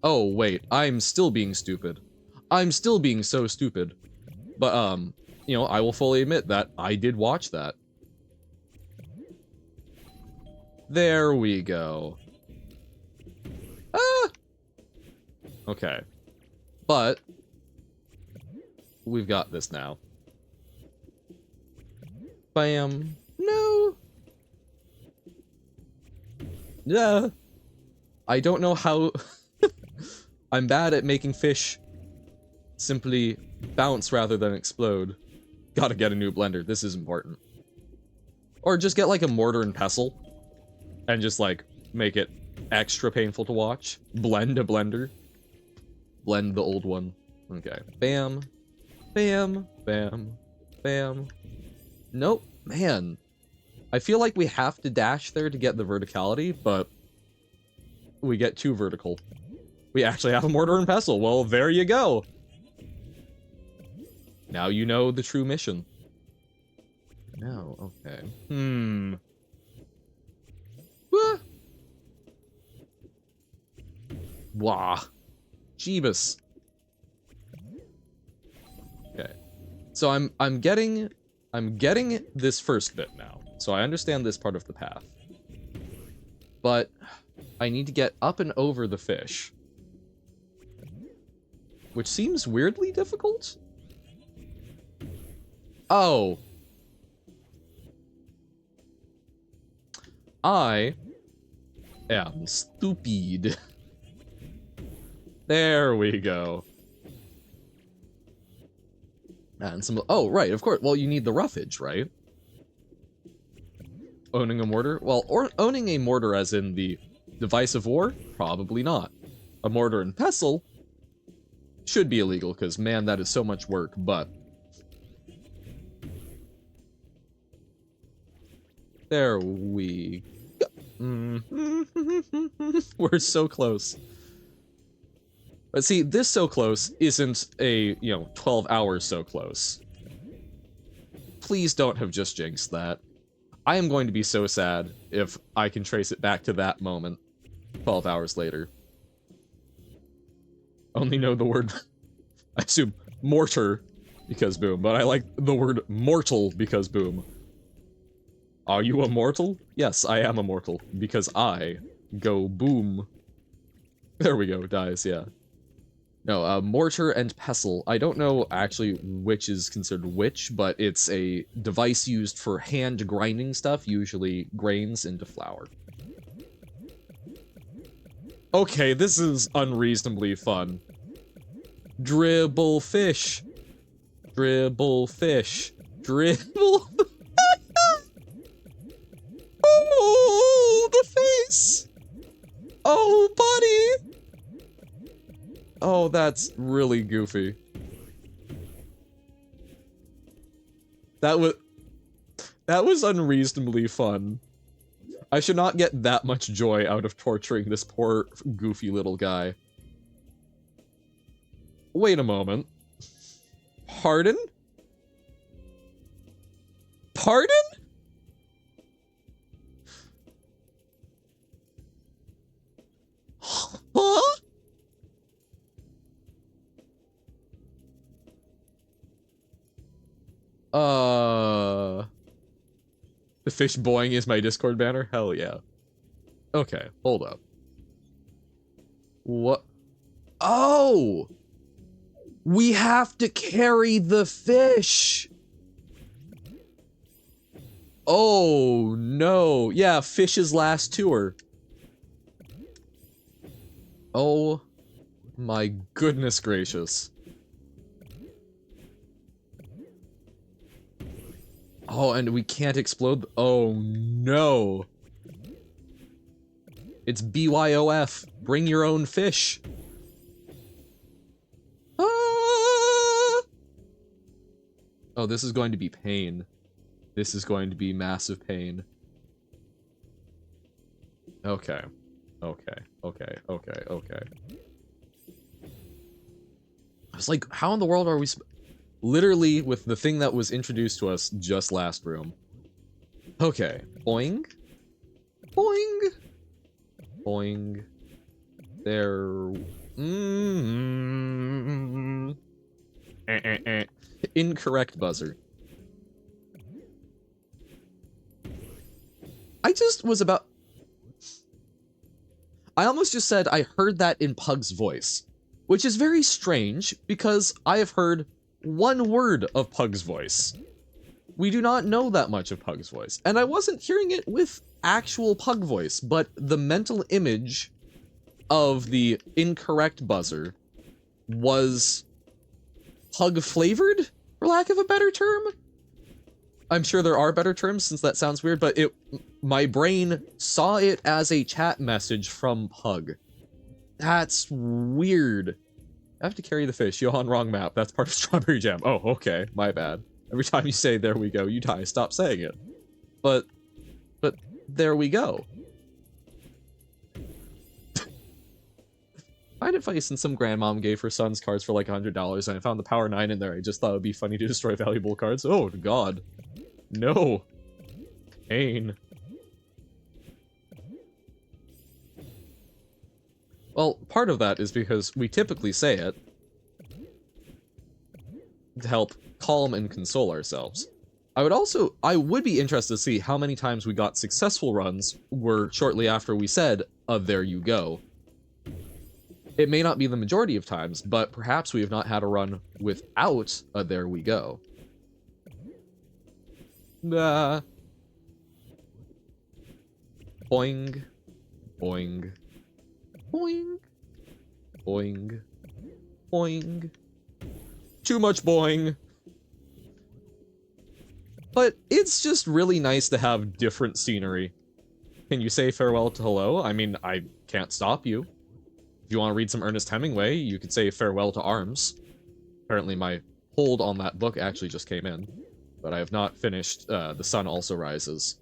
Oh, wait, I'm still being stupid. I'm still being so stupid. But, you know, I will fully admit that I did watch that. There we go. Ah! Okay. But, we've got this now. Bam. No! Yeah. I don't know how... I'm bad at making fish simply bounce rather than explode. Gotta get a new blender. This is important. Or just get, like, a mortar and pestle. And just, like, make it extra painful to watch. Blend a blender. Blend the old one. Okay. Bam. Bam. Bam. Bam. Nope. Man. I feel like we have to dash there to get the verticality, but we get too vertical. We actually have a mortar and pestle. Well, there you go. Now you know the true mission. No, okay. Wah. Wah. Jeebus. Okay. So I'm getting this first bit now. So I understand this part of the path. But I need to get up and over the fish. Which seems weirdly difficult. Oh. I am stupid. There we go. And some... Oh, right, of course. Well, you need the roughage, right? Owning a mortar? Well, or owning a mortar as in the device of war? Probably not. A mortar and pestle should be illegal, because, man, that is so much work, but... There we go. We're so close. But see, this so close isn't a, 12 hours so close. Please don't have just jinxed that. I am going to be so sad if I can trace it back to that moment 12 hours later. Only know the word, I assume, mortar because boom, but I like the word mortal because boom. Are you a mortal? Yes, I am a mortal because I go boom. There we go, dies, yeah. No, mortar and pestle. I don't know actually which is considered which, but it's a device used for hand grinding stuff, usually grains into flour. Okay, this is unreasonably fun. Dribble fish. Dribble fish. Dribble. Oh, the face. Oh, buddy. Oh, that's really goofy. That was unreasonably fun. I should not get that much joy out of torturing this poor, goofy little guy. Wait a moment. Pardon? Pardon? Huh? The fish boing is my Discord banner? Hell yeah. Okay, hold up. What? Oh! We have to carry the fish! Oh, no. Yeah, Fish's last tour. Oh, my goodness gracious. Oh, and we can't explode. Oh, no. It's BYOF. Bring your own fish. Ah! Oh, this is going to be pain. This is going to be massive pain. Okay. Okay. Okay. Okay. Okay. I was like, how in the world are we literally with the thing that was introduced to us just last room. Okay. Boing. Boing. Boing. There. Incorrect buzzer. I just was about... I almost just said I heard that in Pug's voice, which is very strange because I have heard one word of Pug's voice. We do not know that much of Pug's voice, and I wasn't hearing it with actual Pug voice, but the mental image of the incorrect buzzer was Pug-flavored, for lack of a better term? I'm sure there are better terms since that sounds weird, but my brain saw it as a chat message from Pug. That's weird. I have to carry the fish. Johan, wrong map. That's part of Strawberry Jam. Oh, okay. My bad. Every time you say, there we go, you die. Stop saying it. But there we go. Find it funny since some grandmom gave her son's cards for like $100 and I found the Power 9 in there. I just thought it would be funny to destroy valuable cards. Oh, God. No. Pain. Well, part of that is because we typically say it to help calm and console ourselves. I would be interested to see how many times we got successful runs were shortly after we said, there you go. It may not be the majority of times, but perhaps we have not had a run without a there we go. Nah. Boing. Boing. Boing. Boing. Boing. Too much boing. But it's just really nice to have different scenery. Can you say farewell to hello? I mean, I can't stop you. If you want to read some Ernest Hemingway, you could say farewell to arms. Apparently my hold on that book actually just came in. But I have not finished The Sun Also Rises.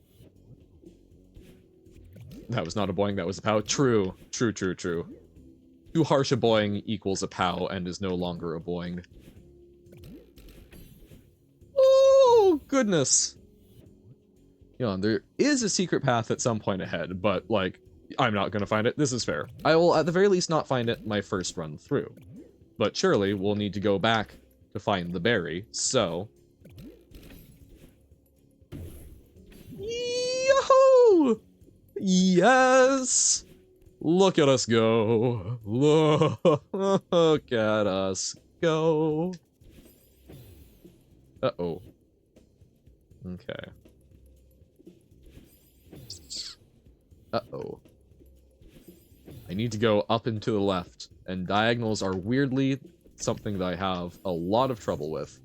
That was not a boing, that was a pow. True. True, true, true. Too harsh a boing equals a pow and is no longer a boing. Oh, goodness. There is a secret path at some point ahead, but, like, I'm not gonna find it. This is fair. I will, at the very least, not find it my first run through. But surely we'll need to go back to find the berry, so... Yahoo! Yes! Look at us go. Look at us go. Uh-oh. Okay. Uh-oh. I need to go up and to the left, and diagonals are weirdly something that I have a lot of trouble with.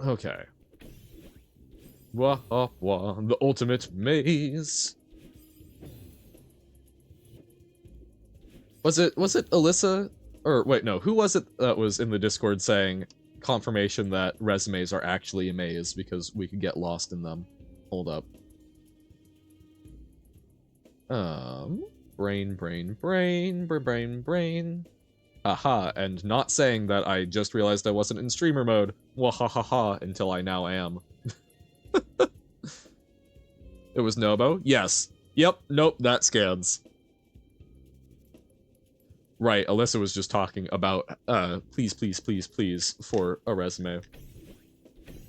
Okay. Wah, wah, the ultimate maze. Was it Alyssa? Or, wait, no, who was it that was in the Discord saying confirmation that resumes are actually a maze because we could get lost in them? Hold up. Brain. Aha, and not saying that I just realized I wasn't in streamer mode. Wahahaha, until I now am. It was Nobo? Yes. Yep, nope, that scans. Right, Alyssa was just talking about, please for a resume.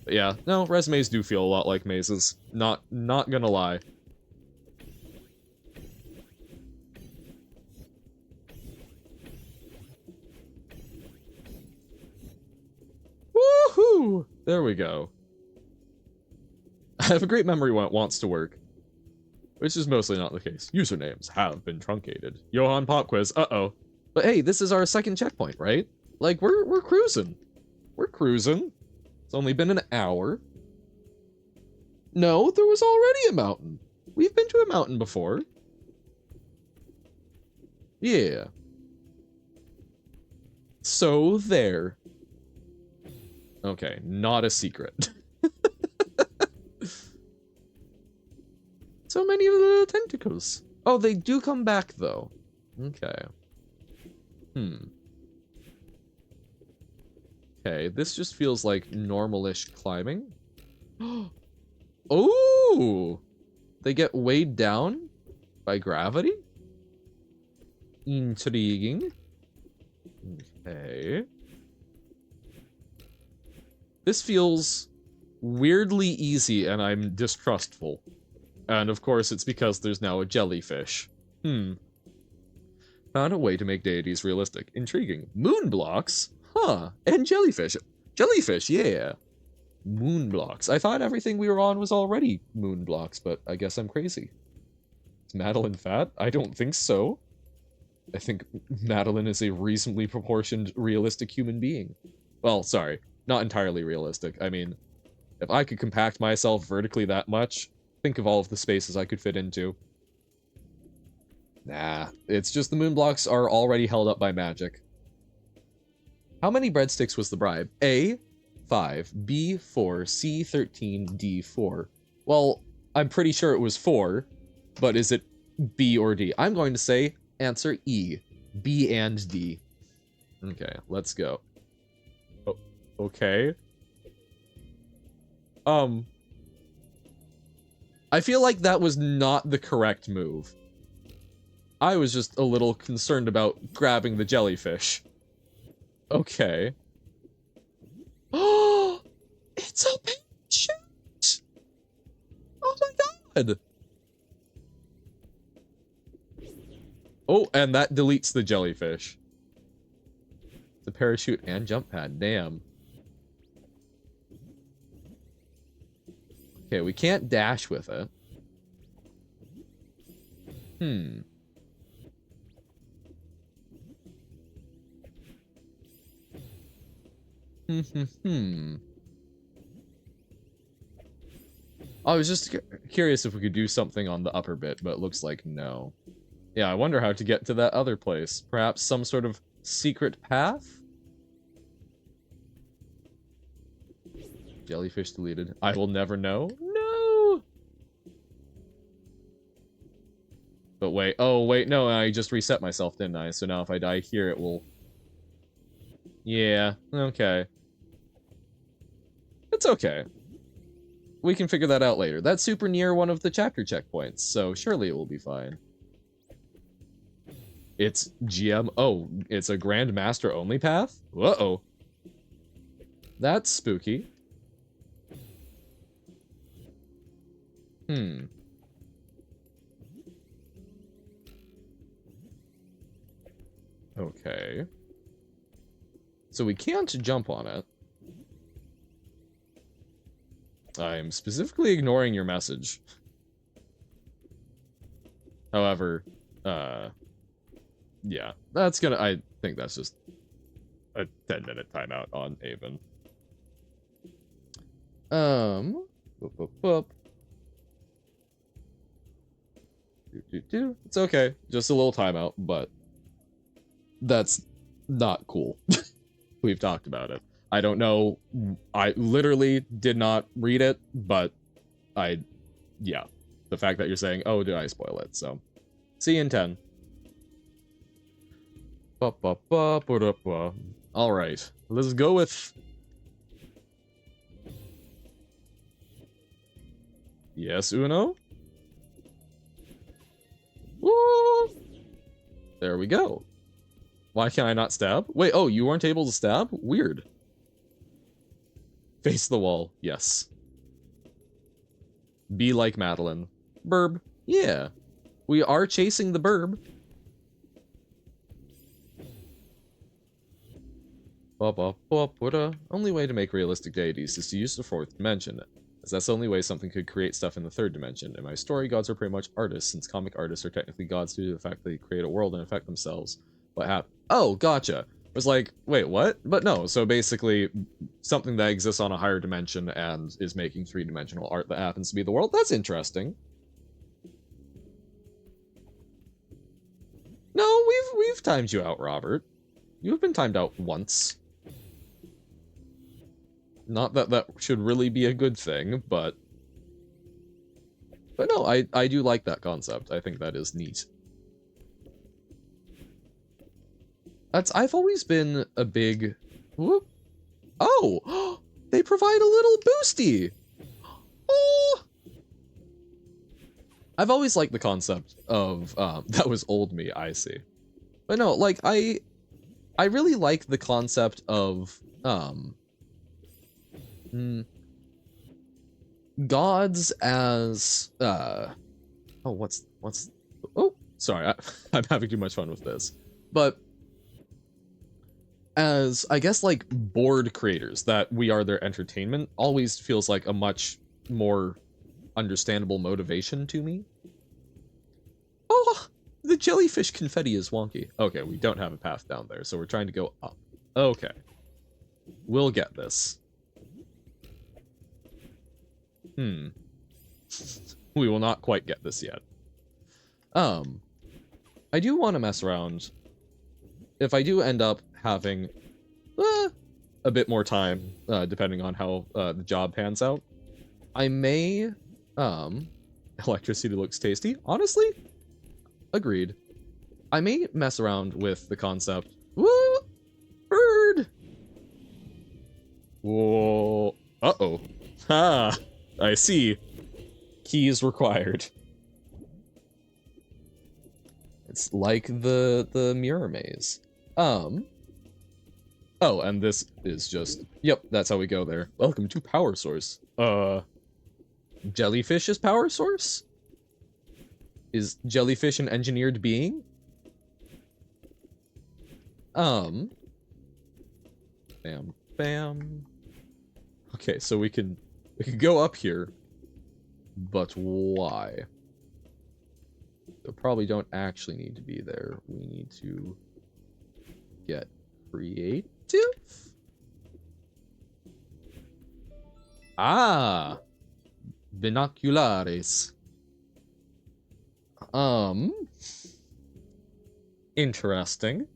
But yeah, no, resumes do feel a lot like mazes. Not gonna lie. Woohoo! There we go. I have a great memory when it wants to work. Which is mostly not the case. Usernames have been truncated. Johann Pop Quiz, uh-oh. But hey, this is our second checkpoint, right? Like, we're cruising. We're cruising. It's only been an hour. No, there was already a mountain. We've been to a mountain before. Yeah. So, there. Okay, not a secret. So many of the little tentacles. Oh, they do come back, though. Okay. Okay, this just feels like normal-ish climbing. Oh! They get weighed down by gravity? Intriguing. Okay. This feels weirdly easy, and I'm distrustful. And of course, it's because there's now a jellyfish. Found a way to make deities realistic. Intriguing. Moon blocks? Huh. And jellyfish. Jellyfish, yeah. Moon blocks. I thought everything we were on was already moon blocks, but I guess I'm crazy. Is Madeline fat? I don't think so. I think Madeline is a reasonably proportioned, realistic human being. Well, sorry. Not entirely realistic. I mean, if I could compact myself vertically that much, think of all of the spaces I could fit into. Nah, it's just the moon blocks are already held up by magic. How many breadsticks was the bribe? A, 5, B, 4, C, 13, D, 4. Well, I'm pretty sure it was 4, but is it B or D? I'm going to say answer E, B and D. Okay, let's go. Oh, okay. I feel like that was not the correct move. I was just a little concerned about grabbing the jellyfish. Okay. Oh, it's a parachute! Oh my god! Oh, and that deletes the jellyfish. The parachute and jump pad, damn. Okay, we can't dash with it. I was just curious if we could do something on the upper bit, but it looks like no. Yeah, I wonder how to get to that other place. Perhaps some sort of secret path? Jellyfish deleted. I will never know. No! But wait, oh wait, no, I just reset myself, didn't I? So now if I die here, it will... Yeah, okay. It's okay. We can figure that out later. That's super near one of the chapter checkpoints, so surely it will be fine. It's GM... Oh, it's a Grand Master only path? Uh-oh. That's spooky. Hmm. Okay. So we can't jump on it. I'm specifically ignoring your message. However, yeah, that's gonna... I think that's just a 10-minute timeout on Avon. Boop, boop, boop. It's okay. Just a little timeout, but that's not cool. We've talked about it. I don't know. I literally did not read it, but yeah. The fact that you're saying, oh, did I spoil it? So, see you in 10. Alright, let's go with... Yes, Uno? Woo! There we go. Why can I not stab? Wait, oh, you weren't able to stab? Weird. Face the wall, yes. Be like Madeline. Burb, yeah. We are chasing the burb. Only way to make realistic deities is to use the fourth dimension, as that's the only way something could create stuff in the third dimension. In my story, gods are pretty much artists, since comic artists are technically gods due to the fact that they create a world and affect themselves. What happened? Oh, gotcha. It was like, wait, what? But no, so basically, something that exists on a higher dimension and is making three-dimensional art that happens to be the world. That's interesting. No, we've timed you out, Robert. You've been timed out once. Not that that should really be a good thing, but no, I do like that concept. I think that is neat. I've always been a big... Whoop. Oh! They provide a little boosty! Oh! I've always liked the concept of, that was old me, I see. But no, like, I really like the concept of, gods as, oh, oh, sorry, I'm having too much fun with this. But, as, I guess, like, board creators, that we are their entertainment, always feels like a much more understandable motivation to me. Oh, the jellyfish confetti is wonky. Okay, we don't have a path down there, so we're trying to go up. Okay. We'll get this. We will not quite get this yet. I do want to mess around. If I do end up having a bit more time, depending on how the job pans out, I may, electricity looks tasty. Honestly, agreed. I may mess around with the concept. Woo! Bird! Whoa. Uh-oh. Ha! I see. Keys required. It's like the mirror maze. Oh, and this is just... Yep, that's how we go there. Welcome to Power Source. Jellyfish is Power Source? Is jellyfish an engineered being? Bam, bam. Okay, so we could go up here, but why? We probably don't actually need to be there. We need to get creative? Ah! Binoculares. Interesting.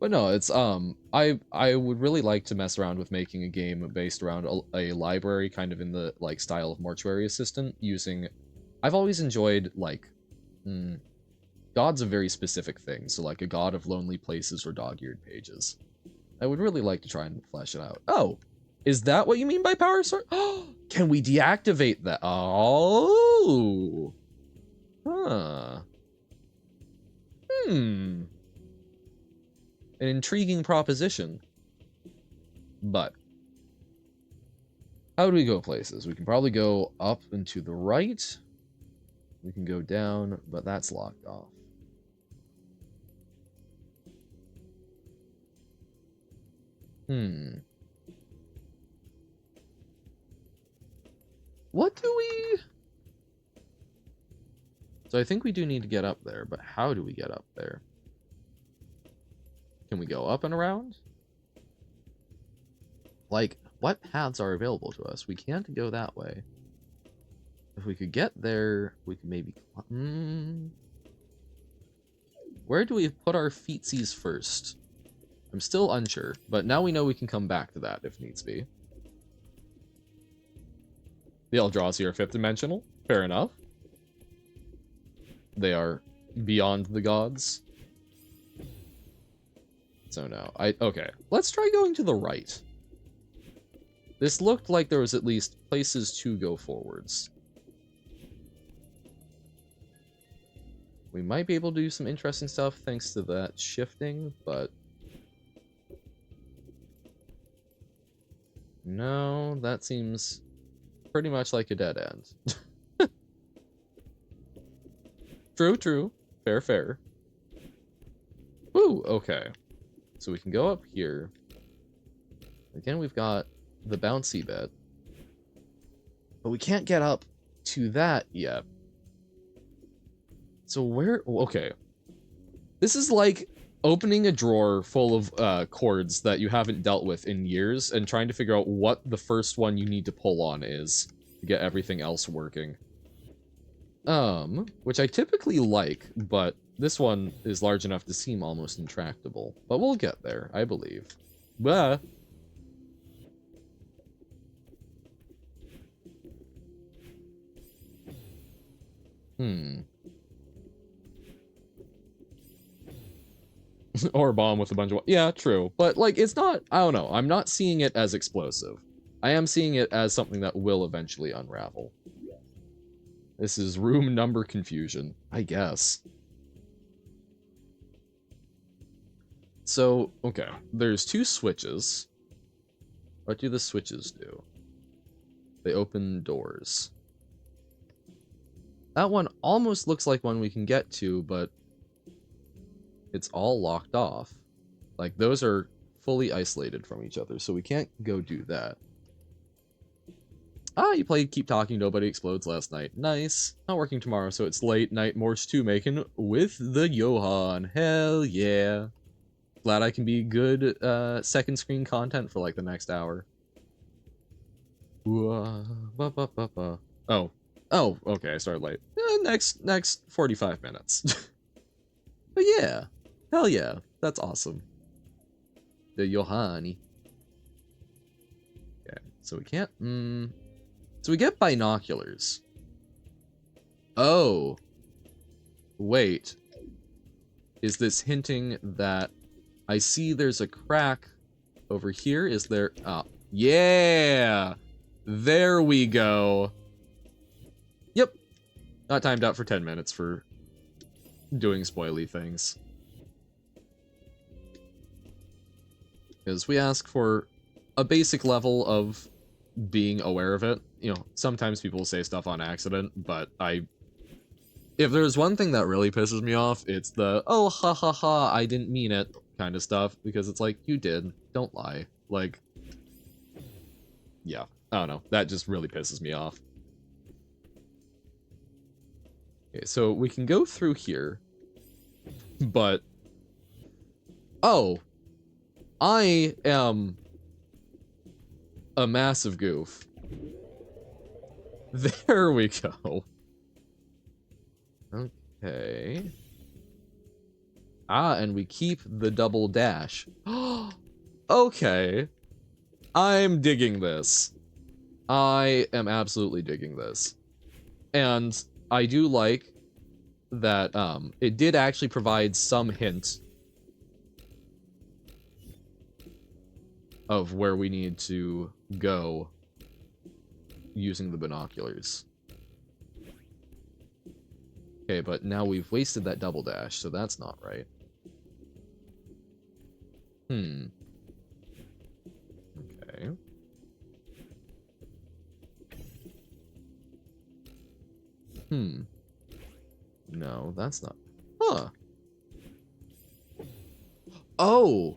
But no, it's I would really like to mess around with making a game based around a library, kind of in the like style of Mortuary Assistant, using. I've always enjoyed like, gods of very specific things, so like a god of lonely places or dog-eared pages. I would really like to try and flesh it out. Oh, is that what you mean by power source? Can we deactivate that? Oh, huh. An intriguing proposition. But how do we go places? We can probably go up and to the right. We can go down, but that's locked off. What do we... So I think we do need to get up there, but how do we get up there? Can we go up and around? Like, what paths are available to us? We can't go that way. If we could get there, we could maybe... Where do we put our feetsies first? I'm still unsure, but now we know we can come back to that if needs be. The Eldrazi are 5th dimensional. Fair enough. They are beyond the gods. So no, okay. Let's try going to the right. This looked like there was at least places to go forwards. We might be able to do some interesting stuff thanks to that shifting, but... No, that seems pretty much like a dead end. True, true. Fair, fair. Ooh, okay. So we can go up here. Again, we've got the bouncy bit. But we can't get up to that yet. So where... Okay. This is like opening a drawer full of chords that you haven't dealt with in years and trying to figure out what the first one you need to pull on is to get everything else working. Which I typically like, but this one is large enough to seem almost intractable. But we'll get there, I believe. Bah. Or a bomb with a bunch of... Yeah, true. But, like, it's not... I don't know. I'm not seeing it as explosive. I am seeing it as something that will eventually unravel. This is room number confusion, I guess. So, okay. There's 2 switches. What do the switches do? They open doors. That one almost looks like one we can get to, but it's all locked off. Like, those are fully isolated from each other, so we can't go do that. Ah, you played Keep Talking, Nobody Explodes last night. Nice. Not working tomorrow, so it's late night Morse 2 making with the Johan. Hell yeah. Glad I can be good second screen content for like the next hour. Oh. Oh, okay, I started late. Next 45 minutes. But yeah. Hell yeah. That's awesome. The Johani. Okay, so we can't... So we get binoculars. Oh. Wait. Is this hinting that I see there's a crack over here? Is there... Oh. Yeah! There we go. Yep. Not timed out for 10 minutes for doing spoily things. Because we ask for a basic level of being aware of it. You know, sometimes people say stuff on accident, but if there's one thing that really pisses me off, it's the, oh, ha ha ha, I didn't mean it kind of stuff, because it's like, you did. Don't lie. Like, yeah, I don't know. That just really pisses me off. Okay, so we can go through here, but... Oh! I am a massive goof. There we go. Okay. Ah, and we keep the double dash. Okay. I'm digging this. I am absolutely digging this. And I do like that it did actually provide some hint of where we need to go using the binoculars. Okay, but now we've wasted that double dash, so that's not right. Okay. No, that's not. Huh. Oh!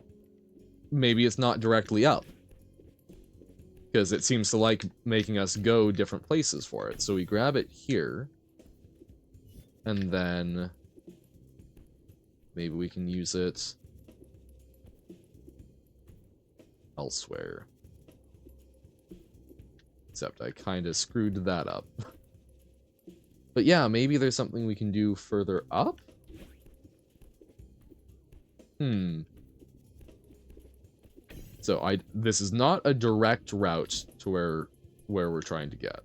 Maybe it's not directly up. Because it seems to like making us go different places for it. So we grab it here. And then maybe we can use it elsewhere. Except I kind of screwed that up. But yeah, maybe there's something we can do further up? So this is not a direct route to where we're trying to get.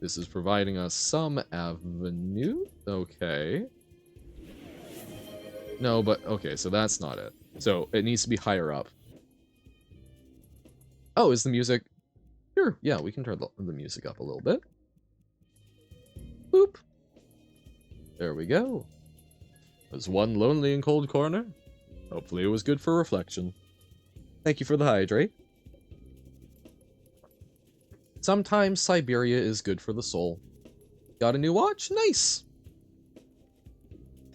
This is providing us some avenue. Okay. No, but okay, so that's not it. So it needs to be higher up. Oh, is the music... Sure, yeah, we can turn the music up a little bit. Boop. There we go. There's one lonely and cold corner. Hopefully it was good for reflection. Thank you for the hydrate. Sometimes Siberia is good for the soul. Got a new watch? Nice!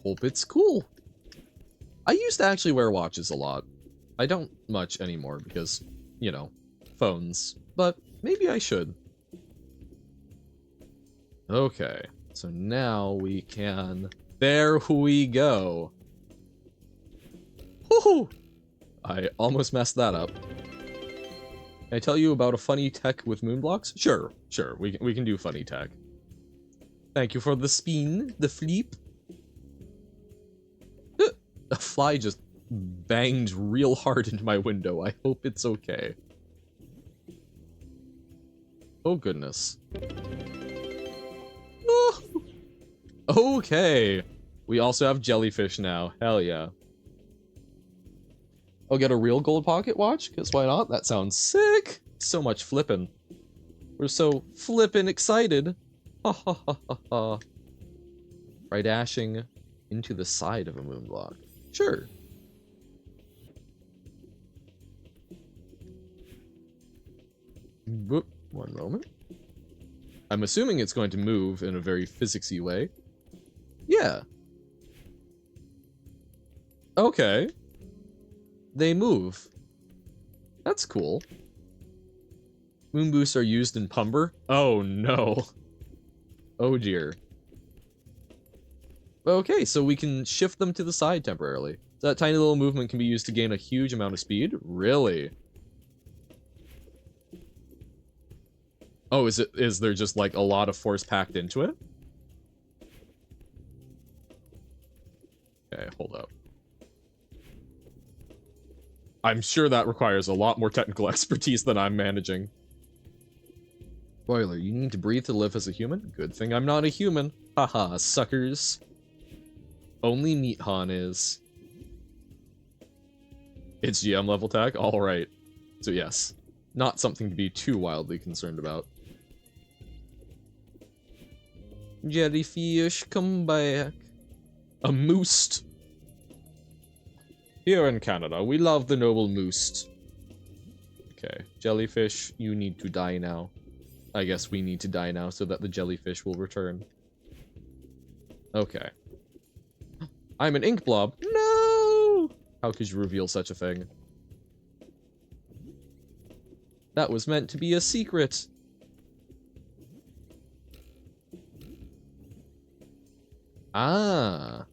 Hope it's cool. I used to actually wear watches a lot. I don't much anymore because, you know, phones. But maybe I should. Okay, so now we can... There we go! Woohoo! I almost messed that up. Can I tell you about a funny tech with moonblocks? Sure, sure, we can do funny tech. Thank you for the spin, the flip. A fly just banged real hard into my window. I hope it's okay. Oh goodness. Oh. Okay. We also have jellyfish now. Hell yeah. I'll get a real gold pocket watch, because why not? That sounds sick! So much flippin'. We're so flippin' excited. Ha ha ha ha ha. By dashing into the side of a moonblock. Sure. Boop. One moment. I'm assuming it's going to move in a very physicsy way. Yeah. Okay. They move. That's cool. Moon boosts are used in Pumber? Oh no. Oh dear. Okay, so we can shift them to the side temporarily. That tiny little movement can be used to gain a huge amount of speed? Really? Oh, is there just like a lot of force packed into it? Okay, hold up. I'm sure that requires a lot more technical expertise than I'm managing. Spoiler, you need to breathe to live as a human? Good thing I'm not a human. Haha, suckers. Only Meat Han is. It's GM level tech? Alright. So yes, not something to be too wildly concerned about. Jellyfish, come back. A moose. Here in Canada, we love the noble moose. Okay, jellyfish, you need to die now. I guess we need to die now so that the jellyfish will return. Okay. I'm an ink blob. No! How could you reveal such a thing? That was meant to be a secret. Ah.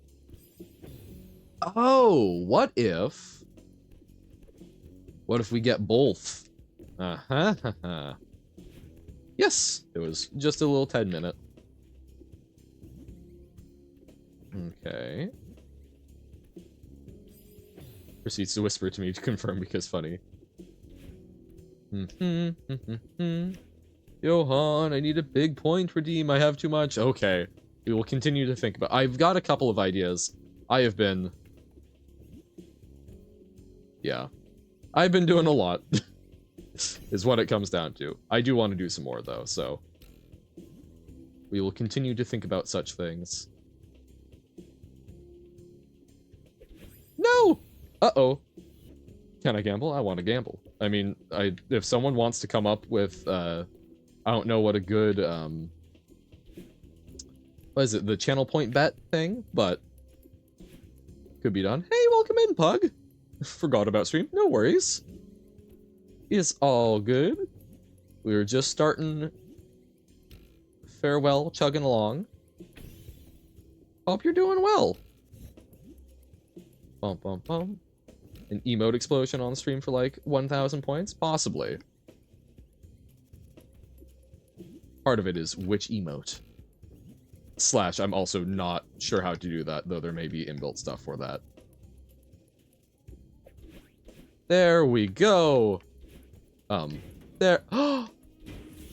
Oh, what if we get both? Uh-huh. Yes, it was just a little 10-minute. Okay. Proceeds to whisper to me to confirm because funny. Johan, I need a big point redeem. I have too much. Okay. We will continue to think about. I've got a couple of ideas. I have been. Yeah. I've been doing a lot. Is what it comes down to. I do want to do some more though, so. We will continue to think about such things. No! Uh-oh. Can I gamble? I want to gamble. I mean, if someone wants to come up with, I don't know what a good, what is it, the channel point bet thing, but could be done. Hey, welcome in, Pug. Forgot about stream. No worries. It's all good. We were just starting. Farewell, chugging along. Hope you're doing well. Bum, bum, bum. An emote explosion on stream for like 1,000 points? Possibly. Part of it is which emote. Slash, I'm also not sure how to do that, though there may be inbuilt stuff for that. There we go. There.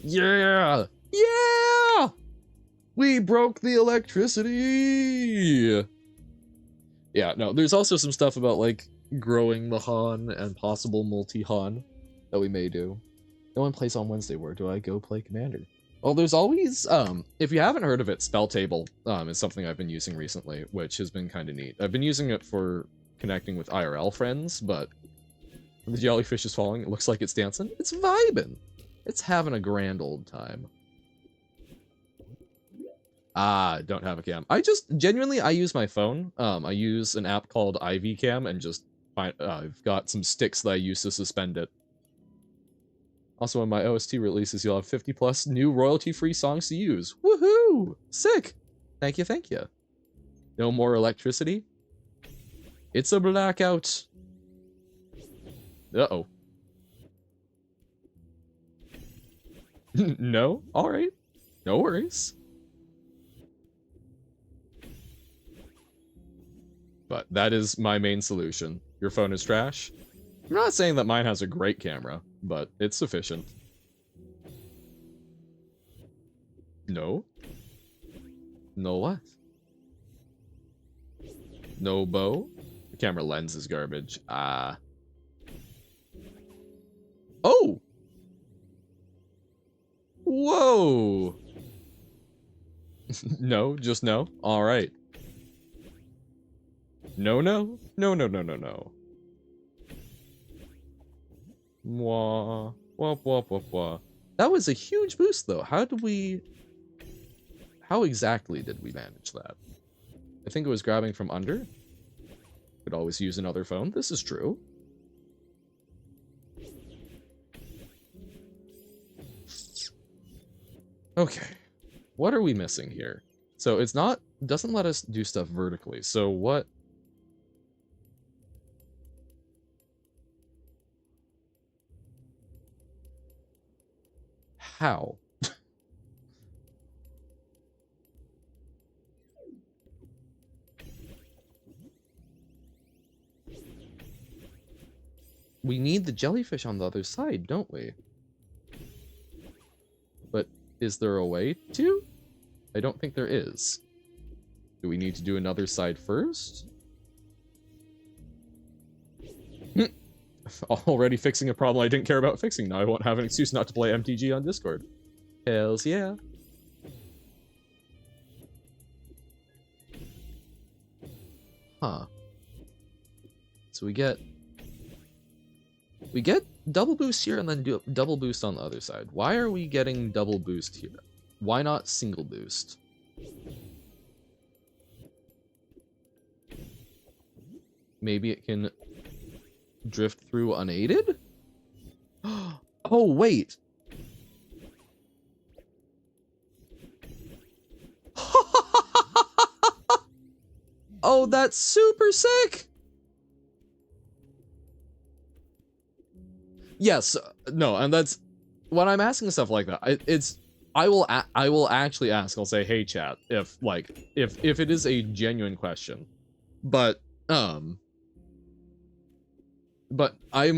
Yeah! Yeah! We broke the electricity! Yeah, no, there's also some stuff about, like, growing the Han and possible multi-Han that we may do. No one plays on Wednesday. Where do I go play Commander? Well, there's always, if you haven't heard of it, Spell Table, is something I've been using recently, which has been kind of neat. I've been using it for connecting with IRL friends, but the jellyfish is falling. It looks like it's dancing. It's vibing. It's having a grand old time. Ah, don't have a cam. I just, genuinely, I use my phone. I use an app called IV Cam and just, I've got some sticks that I use to suspend it. Also, when my OST releases, you'll have 50 plus new royalty-free songs to use. Woohoo! Sick! Thank you, thank you. No more electricity? It's a blackout. Uh-oh. No? Alright. No worries. But that is my main solution. Your phone is trash? I'm not saying that mine has a great camera, but it's sufficient. No? No what? No bow? The camera lens is garbage. Ah. Oh! Whoa! No, just no? Alright. No, no? No, no, no, no, no. Mwah. Wah, wah, wah, wah. That was a huge boost, though. How exactly did we manage that? I think it was grabbing from under. Could always use another phone. This is true. Okay. What are we missing here? So it's not, doesn't let us do stuff vertically. So what? How? We need the jellyfish on the other side, don't we? But is there a way to? I don't think there is. Do we need to do another side first? Already fixing a problem I didn't care about fixing. Now I won't have an excuse not to play MTG on Discord. Hells yeah. Huh. So we get double boost here and then do double boost on the other side. Why are we getting double boost here? Why not single boost? Maybe it can drift through unaided? Oh, wait. Oh, that's super sick! Yes, no, and that's when I'm asking stuff like that. It's I will actually ask. I'll say, hey chat, if it is a genuine question, but I'm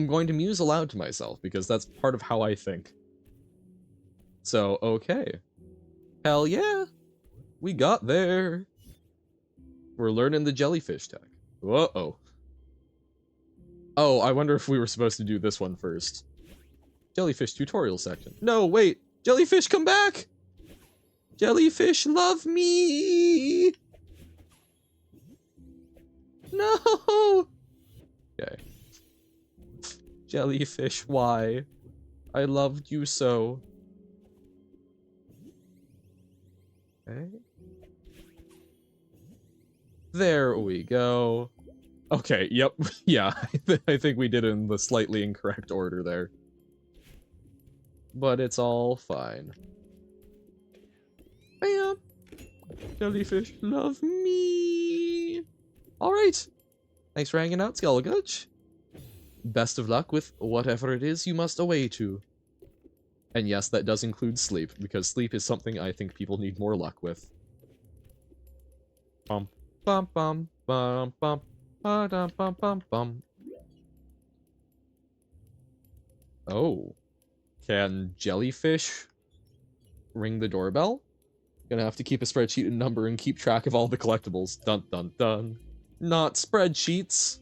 going to muse aloud to myself because that's part of how I think. So okay, hell yeah, we got there. We're learning the jellyfish tech. Uh-oh. Oh, I wonder if we were supposed to do this one first. Jellyfish tutorial section. No, wait. Jellyfish, come back! Jellyfish, love me! No! Okay. Jellyfish, why? I loved you so. Okay. There we go. Okay, yep. Yeah, I think we did it in the slightly incorrect order there. But it's all fine. Bam! Jellyfish, love me! Alright. Thanks for hanging out, Skullgutch. Best of luck with whatever it is you must away to. And yes, that does include sleep, because sleep is something I think people need more luck with. Bum, bum, bum, bum, bum, ba-dum, bum, bum, bum. Oh. Can jellyfish ring the doorbell? Gonna have to keep a spreadsheet and number and keep track of all the collectibles. Dun dun dun. Not spreadsheets.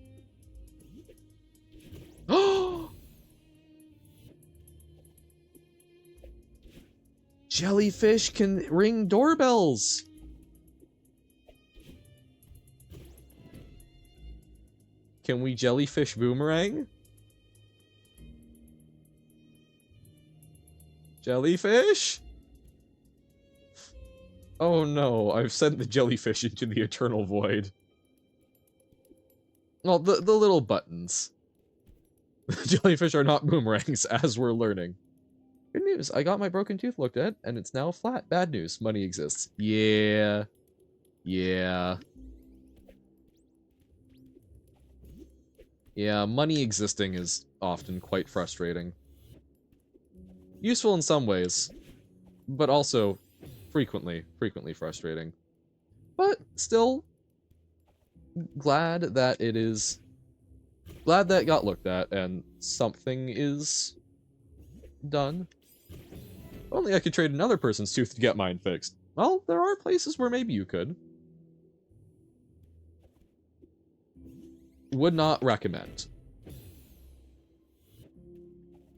Oh! Jellyfish can ring doorbells. Can we jellyfish boomerang? Jellyfish? Oh no, I've sent the jellyfish into the eternal void. Well, the little buttons. Jellyfish are not boomerangs, as we're learning. Good news, I got my broken tooth looked at, and it's now flat. Bad news, money exists. Yeah. Yeah. Yeah, money existing is often quite frustrating. Useful in some ways, but also frequently frustrating. But still, glad that it is... Glad that it got looked at, and something is... done. Only I could trade another person's tooth to get mine fixed. Well, there are places where maybe you could. Would not recommend.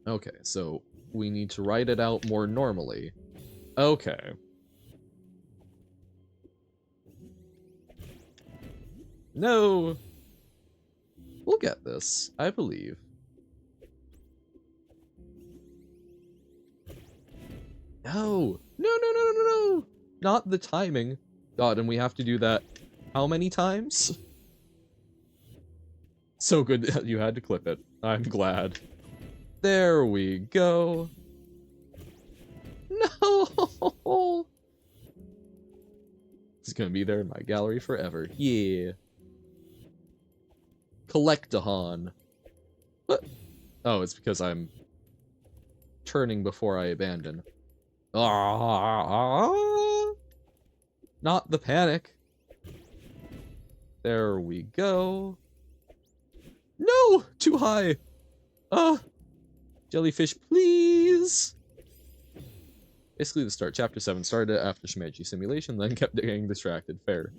Okay, so we need to write it out more normally. Okay. No! We'll get this, I believe. No! No, no, no, no, no, no! Not the timing. God, and we have to do that how many times? So good that you had to clip it. I'm glad. There we go. No! It's gonna be there in my gallery forever. Yeah. Collectathon. What? Oh, it's because I'm turning before I abandon. Not the panic. There we go. No! Too high! Jellyfish, please! Basically the start. Chapter 7 started after Shimeji simulation, then kept getting distracted. Fair.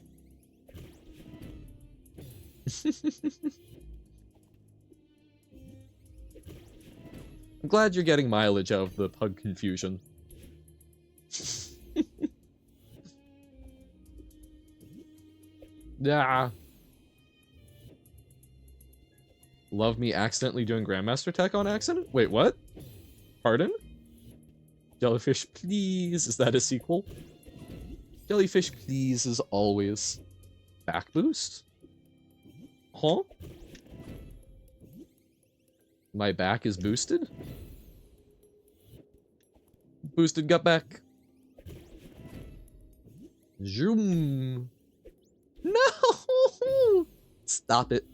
I'm glad you're getting mileage out of the pug confusion. Yeah. Love me accidentally doing Grandmaster Tech on accident? Wait, what? Pardon? Jellyfish, please. Is that a sequel? Jellyfish, please, is always. Back boost? Huh? My back is boosted? Boosted gut back. Zoom. No! Stop it.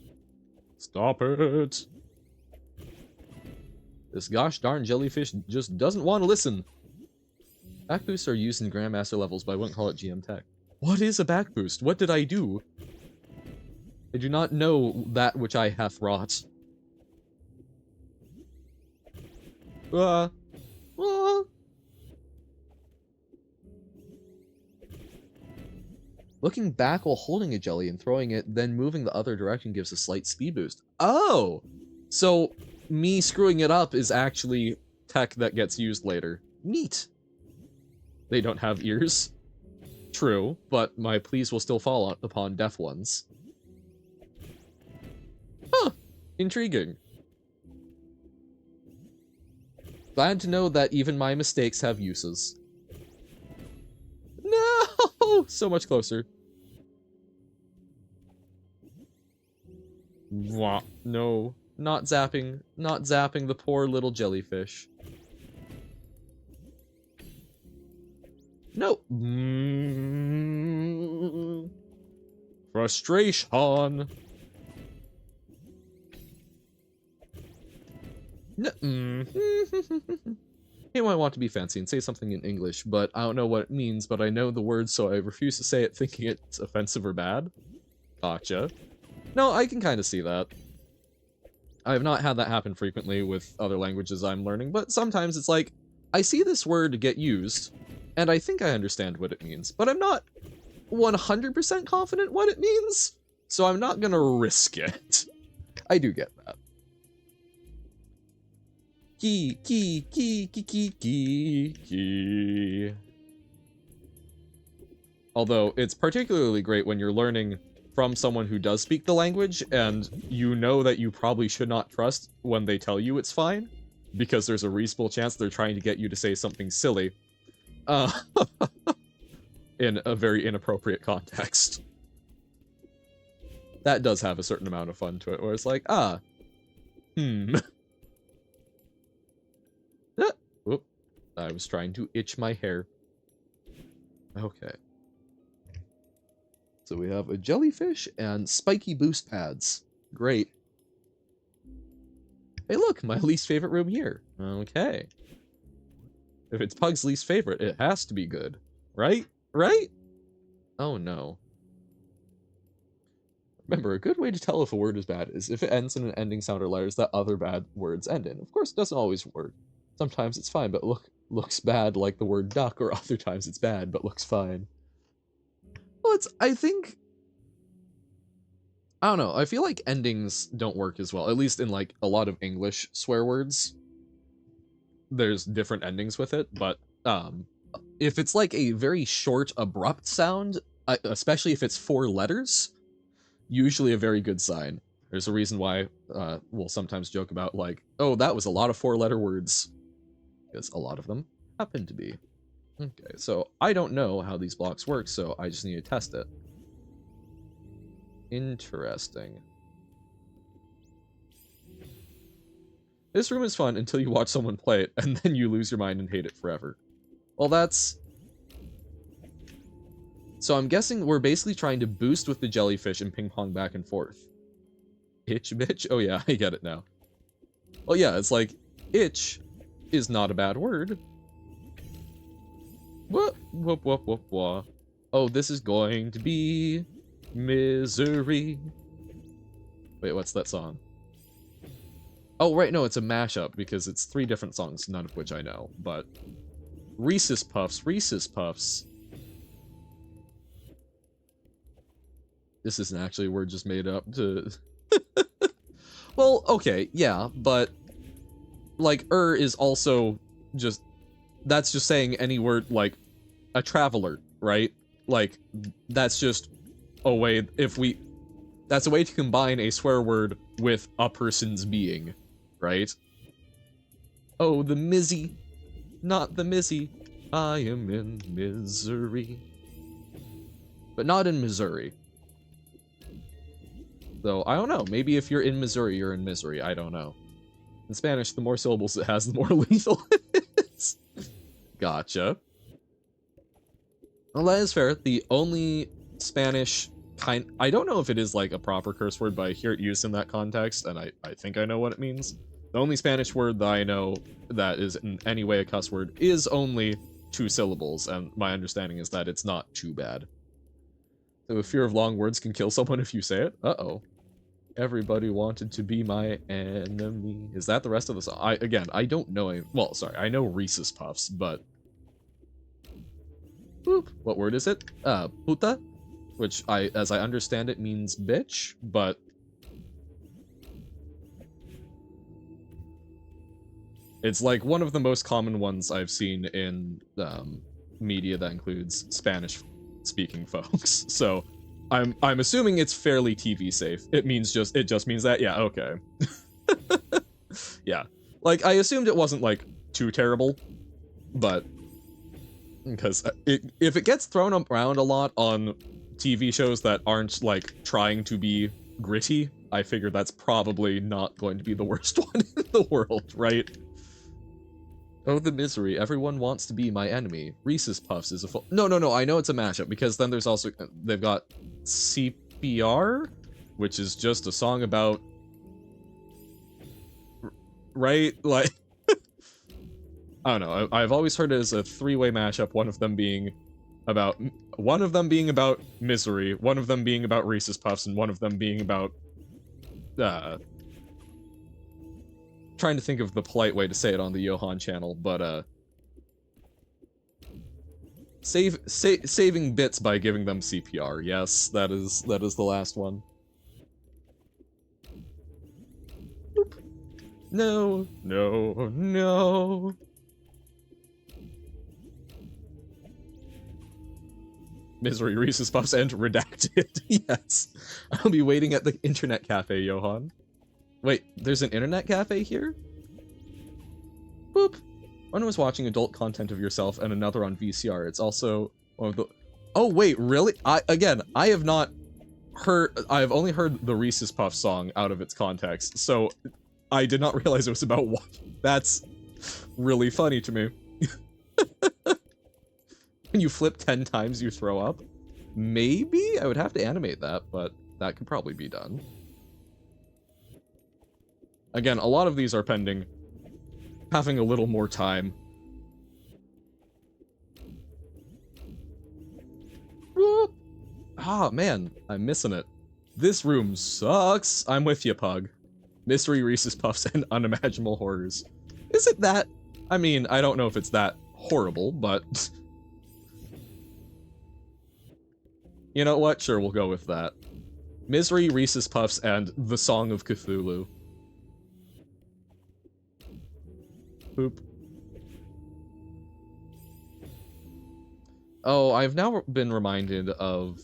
Stop it. This gosh darn jellyfish just doesn't want to listen. Back boosts are used in Grandmaster levels, but I wouldn't call it GM tech. What is a back boost? What did I do? I do not know that which I hath wrought. Uh. Looking back while holding a jelly and throwing it, then moving the other direction gives a slight speed boost. Oh! So, me screwing it up is actually tech that gets used later. Neat! They don't have ears. True, but my pleas will still fall upon deaf ones. Huh! Intriguing. Glad to know that even my mistakes have uses. No! So much closer. Wah. No. Not zapping. Not zapping the poor little jellyfish. No. Frustration. No. He might want to be fancy and say something in English, but I don't know what it means, but I know the words, so I refuse to say it thinking it's offensive or bad. Gotcha. No, I can kind of see that. I have not had that happen frequently with other languages I'm learning, but sometimes it's like, I see this word get used, and I think I understand what it means, but I'm not 100% confident what it means, so I'm not gonna risk it. I do get that. Key. Although, it's particularly great when you're learning from someone who does speak the language, and you know that you probably should not trust when they tell you it's fine, because there's a reasonable chance they're trying to get you to say something silly. In a very inappropriate context. That does have a certain amount of fun to it, where it's like, Whoop. I was trying to itch my hair. Okay. So we have a jellyfish and spiky boost pads. Great. Hey look, my least favorite room here. Okay. If it's Pug's least favorite, it has to be good. Right? Right? Oh no. Remember, a good way to tell if a word is bad is if it ends in an ending sound or letters that other bad words end in. Of course, it doesn't always work. Sometimes it's fine, but looks bad like the word duck, or other times it's bad, but looks fine. Well, I think... I don't know, I feel like endings don't work as well, at least in, like, a lot of English swear words. There's different endings with it, but, if it's, like, a very short, abrupt sound, especially if it's 4 letters, usually a very good sign. There's a reason why we'll sometimes joke about, like, oh, that was a lot of 4-letter words. Because a lot of them happen to be. Okay, so I don't know how these blocks work, so I just need to test it. Interesting. This room is fun until you watch someone play it, and then you lose your mind and hate it forever. Well, that's... So I'm guessing we're basically trying to boost with the jellyfish and ping-pong back and forth. Itch, bitch? Oh yeah, I get it now. Well, yeah, it's like, itch is not a bad word. Whoop, whoop, whoop, whoop, whoop. Oh, this is going to be misery. Wait, what's that song? Oh, right, no, it's a mashup, because it's 3 different songs, none of which I know, but... Reese's Puffs, Reese's Puffs. This isn't actually a word just made up to... Well, okay, yeah, but... Like, is also just... That's just saying any word, like, a traveler, right? Like, that's just a way, that's a way to combine a swear word with a person's being, right? Oh, the Mizzy. Not the Mizzy. I am in misery. But not in Missouri. Though, I don't know. Maybe if you're in Missouri, you're in misery. I don't know. In Spanish, the more syllables it has, the more lethal it is. Gotcha. Well, that is fair. The only Spanish kind... I don't know if it is, like, a proper curse word, but I hear it used in that context, and I think I know what it means. The only Spanish word that I know that is in any way a cuss word is only 2 syllables, and my understanding is that it's not too bad. So the fear of long words can kill someone if you say it? Uh-oh. Everybody wanted to be my enemy. Is that the rest of the song? I don't know. Well, sorry, I know Reese's Puffs, but... Boop. What word is it? Puta? Which, as I understand it, means bitch, but... It's like one of the most common ones I've seen in media that includes Spanish-speaking folks. So I'm assuming it's fairly TV safe. It just means that, yeah, okay. Yeah. Like, I assumed it wasn't like too terrible, but because if it gets thrown around a lot on TV shows that aren't like trying to be gritty, I figure that's probably not going to be the worst one in the world, right? Oh, the misery. Everyone wants to be my enemy. Reese's Puffs is a full... No, I know it's a mashup, because then there's also... They've got CPR, which is just a song about... Right? Like... I don't know. I've always heard it as a 3-way mashup, one of them being about misery, one of them being about Reese's Puffs, and one of them being about... trying to think of the polite way to say it on the Johan channel, but saving bits by giving them CPR. Yes, that is the last one. Boop. No. Misery, Reese's Puffs, and Redacted. Yes. I'll be waiting at the internet cafe, Johan. Wait, there's an internet cafe here? Boop. One was watching adult content of yourself and another on VCR. It's also one of the... Oh, wait, really? I have not heard... I've only heard the Reese's Puff song out of its context, so I did not realize it was about what... That's really funny to me. When you flip 10 times, you throw up? Maybe? I would have to animate that, but that could probably be done. Again, a lot of these are pending having a little more time. Whoop. Ah, man, I'm missing it. This room sucks. I'm with you, Pug. Mystery, Reese's Puffs, and unimaginable horrors. Is it that? I mean, I don't know if it's that horrible, but... You know what? Sure, we'll go with that. Misery, Reese's Puffs, and The Song of Cthulhu. Boop. Oh, I've now been reminded of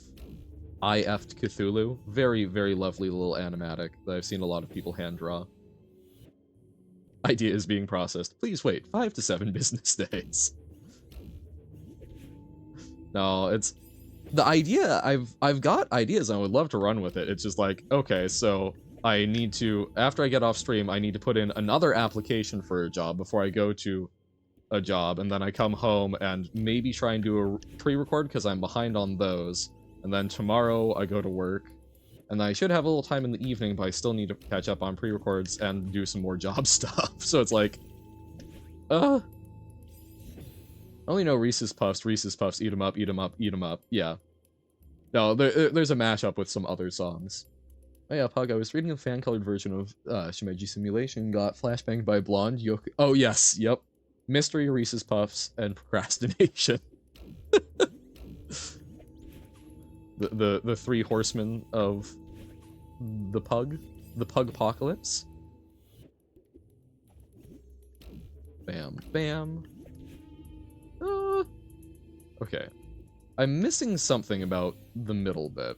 I F'd Cthulhu. Very, very lovely little animatic that I've seen a lot of people hand draw. Idea is being processed. Please wait 5 to 7 business days. No, it's... The idea, I've got ideas, and I would love to run with it. It's just like, okay, so I need to, after I get off stream, I need to put in another application for a job before I go to a job, and then I come home and maybe try and do a pre-record because I'm behind on those, and then tomorrow I go to work, and I should have a little time in the evening, but I still need to catch up on pre-records and do some more job stuff. So it's like, I only know Reese's Puffs, eat 'em up, eat 'em up, eat 'em up. Yeah. No, there's a mashup with some other songs. Oh yeah, Pug, I was reading a fan-colored version of Shimeji Simulation, got flashbanged by blonde Yoku. Oh yes, yep. Mystery, Reese's Puffs, and procrastination. the 3 horsemen of the Pug apocalypse. Bam, bam. Okay. I'm missing something about the middle bit.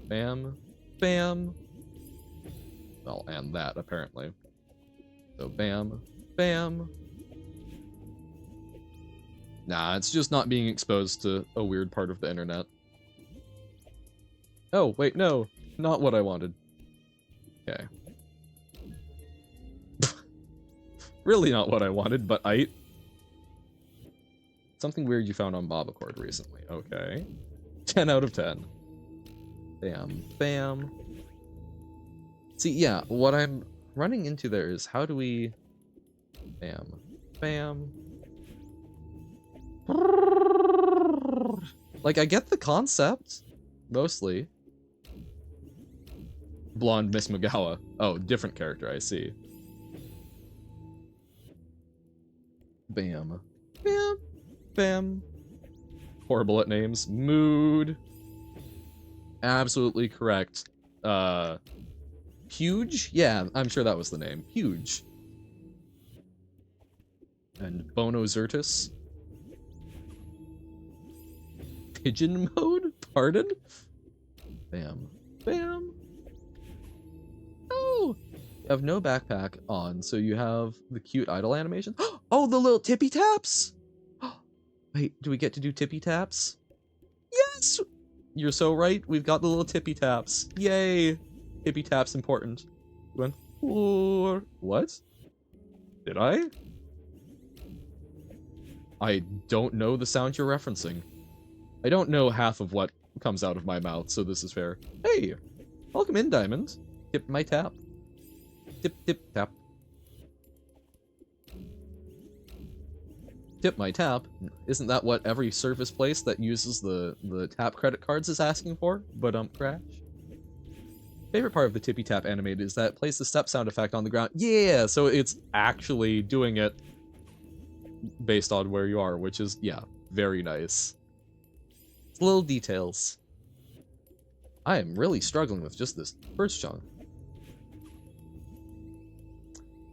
Bam. Bam. Well, and that, apparently. So, bam. Bam. Nah, it's just not being exposed to a weird part of the internet. Oh, wait, no. Not what I wanted. Okay. Really not what I wanted, but Something weird you found on Bobacord recently. Okay. 10 out of 10. Bam. Bam. See, yeah, what I'm running into there is how do we... Bam. Bam. Like, I get the concept, mostly. Blonde Miss Magawa. Oh, different character, I see. Bam. Bam. Bam. Horrible at names. Mood. Absolutely correct. Huge? Yeah, I'm sure that was the name. Huge. And Bono Zertus. Pigeon mode? Pardon? Bam. Bam. Oh! You have no backpack on, so you have the cute idle animation. Oh, the little tippy taps! Wait, do we get to do tippy taps? Yes! You're so right, we've got the little tippy taps. Yay! Tippy taps important. Went, or what? Did I? I don't know the sound you're referencing. I don't know half of what comes out of my mouth, so this is fair. Hey! Welcome in, Diamond. Tip my tap. Tip, tip, tap. Tip my tap? Isn't that what every service place that uses the tap credit cards is asking for? Crash. Favorite part of the tippy tap animated is that it plays the step sound effect on the ground. Yeah, so it's actually doing it based on where you are, which is, yeah, very nice. It's little details. I am really struggling with just this first chunk.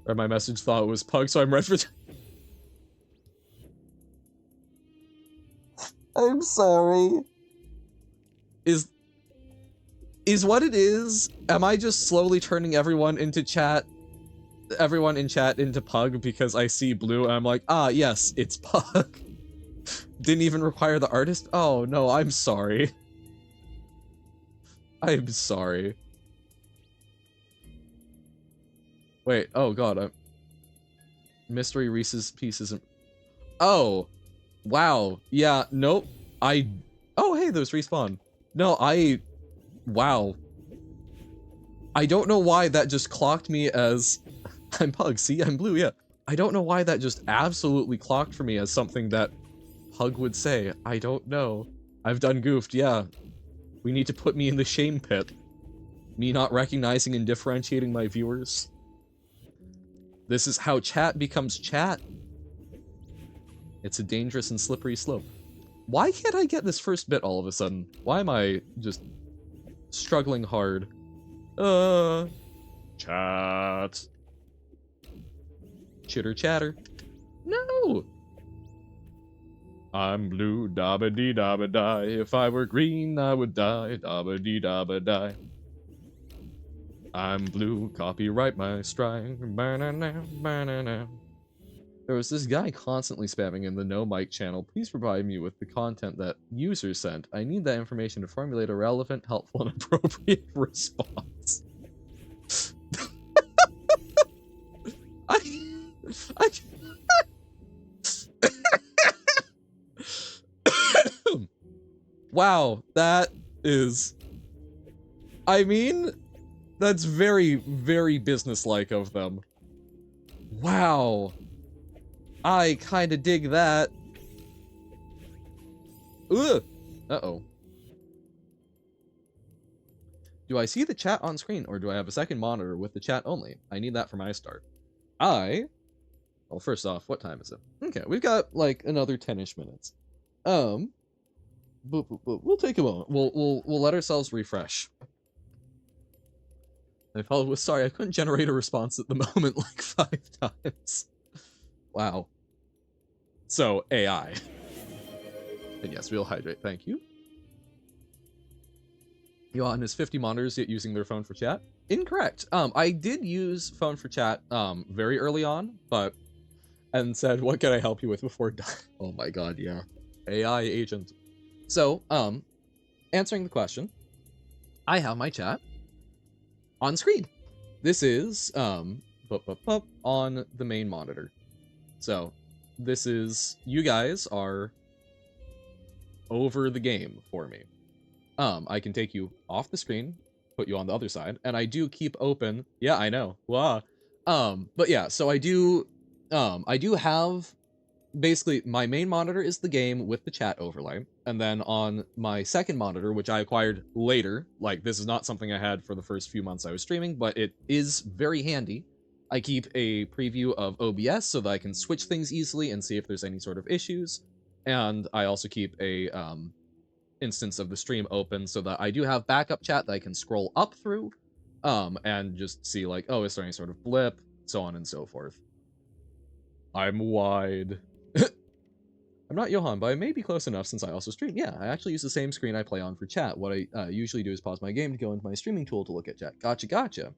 Or my message thought it was Pug, so I'm red for... I'm sorry. Is what it is? Am I just slowly turning everyone in chat into Pug because I see blue and I'm like, ah, yes, it's Pug. Didn't even require the artist? Oh, no, I'm sorry. I'm sorry. Wait, oh god, Mystery Reese's Pieces. Oh, wow, yeah, nope. Oh, hey, there's Respawn. No, wow. I don't know why that just clocked me as... I'm Pug, see, I'm blue, yeah. I don't know why that just absolutely clocked for me as something that Pug would say. I don't know. I've done goofed, yeah. We need to put me in the shame pit. Me not recognizing and differentiating my viewers. This is how chat becomes chat. It's a dangerous and slippery slope. Why can't I get this first bit all of a sudden? Why am I just struggling hard? Chat. Chitter chatter. No! I'm blue, dabba dee dabba die. If I were green, I would die, dabba dee dabba die. I'm blue, copyright my strike. There was this guy constantly spamming in the no mic channel. Please provide me with the content that users sent. I need that information to formulate a relevant, helpful, and appropriate response. Wow, that is... I mean, that's very, very businesslike of them. Wow. I kinda dig that. Ugh! Uh-oh. Do I see the chat on screen, or do I have a second monitor with the chat only? I need that for my start. Well, first off, what time is it? Okay, we've got, like, another 10-ish minutes. We'll take a moment. We'll let ourselves refresh. I was sorry, I couldn't generate a response at the moment like 5 times. Wow. So, AI. And yes, we'll hydrate, thank you. Johan is 50 monitors yet using their phone for chat. Incorrect. I did use phone for chat very early on, and said, what can I help you with before dying? Oh my god, yeah. AI agent. So, answering the question, I have my chat on screen. This is on the main monitor. So, this is, you guys are over the game for me. I can take you off the screen, put you on the other side, and I do keep open. Yeah, I know. Wow. But yeah, so I do have basically, my main monitor is the game with the chat overlay, and then on my second monitor, which I acquired later, like, this is not something I had for the first few months I was streaming, but it is very handy. I keep a preview of OBS so that I can switch things easily and see if there's any sort of issues, and I also keep a instance of the stream open so that I do have backup chat that I can scroll up through, and just see, like, oh, is there any sort of blip, so on and so forth. I'm wide. I'm not Johan, but I may be close enough since I also stream. Yeah, I actually use the same screen I play on for chat. What I usually do is pause my game to go into my streaming tool to look at chat. Gotcha.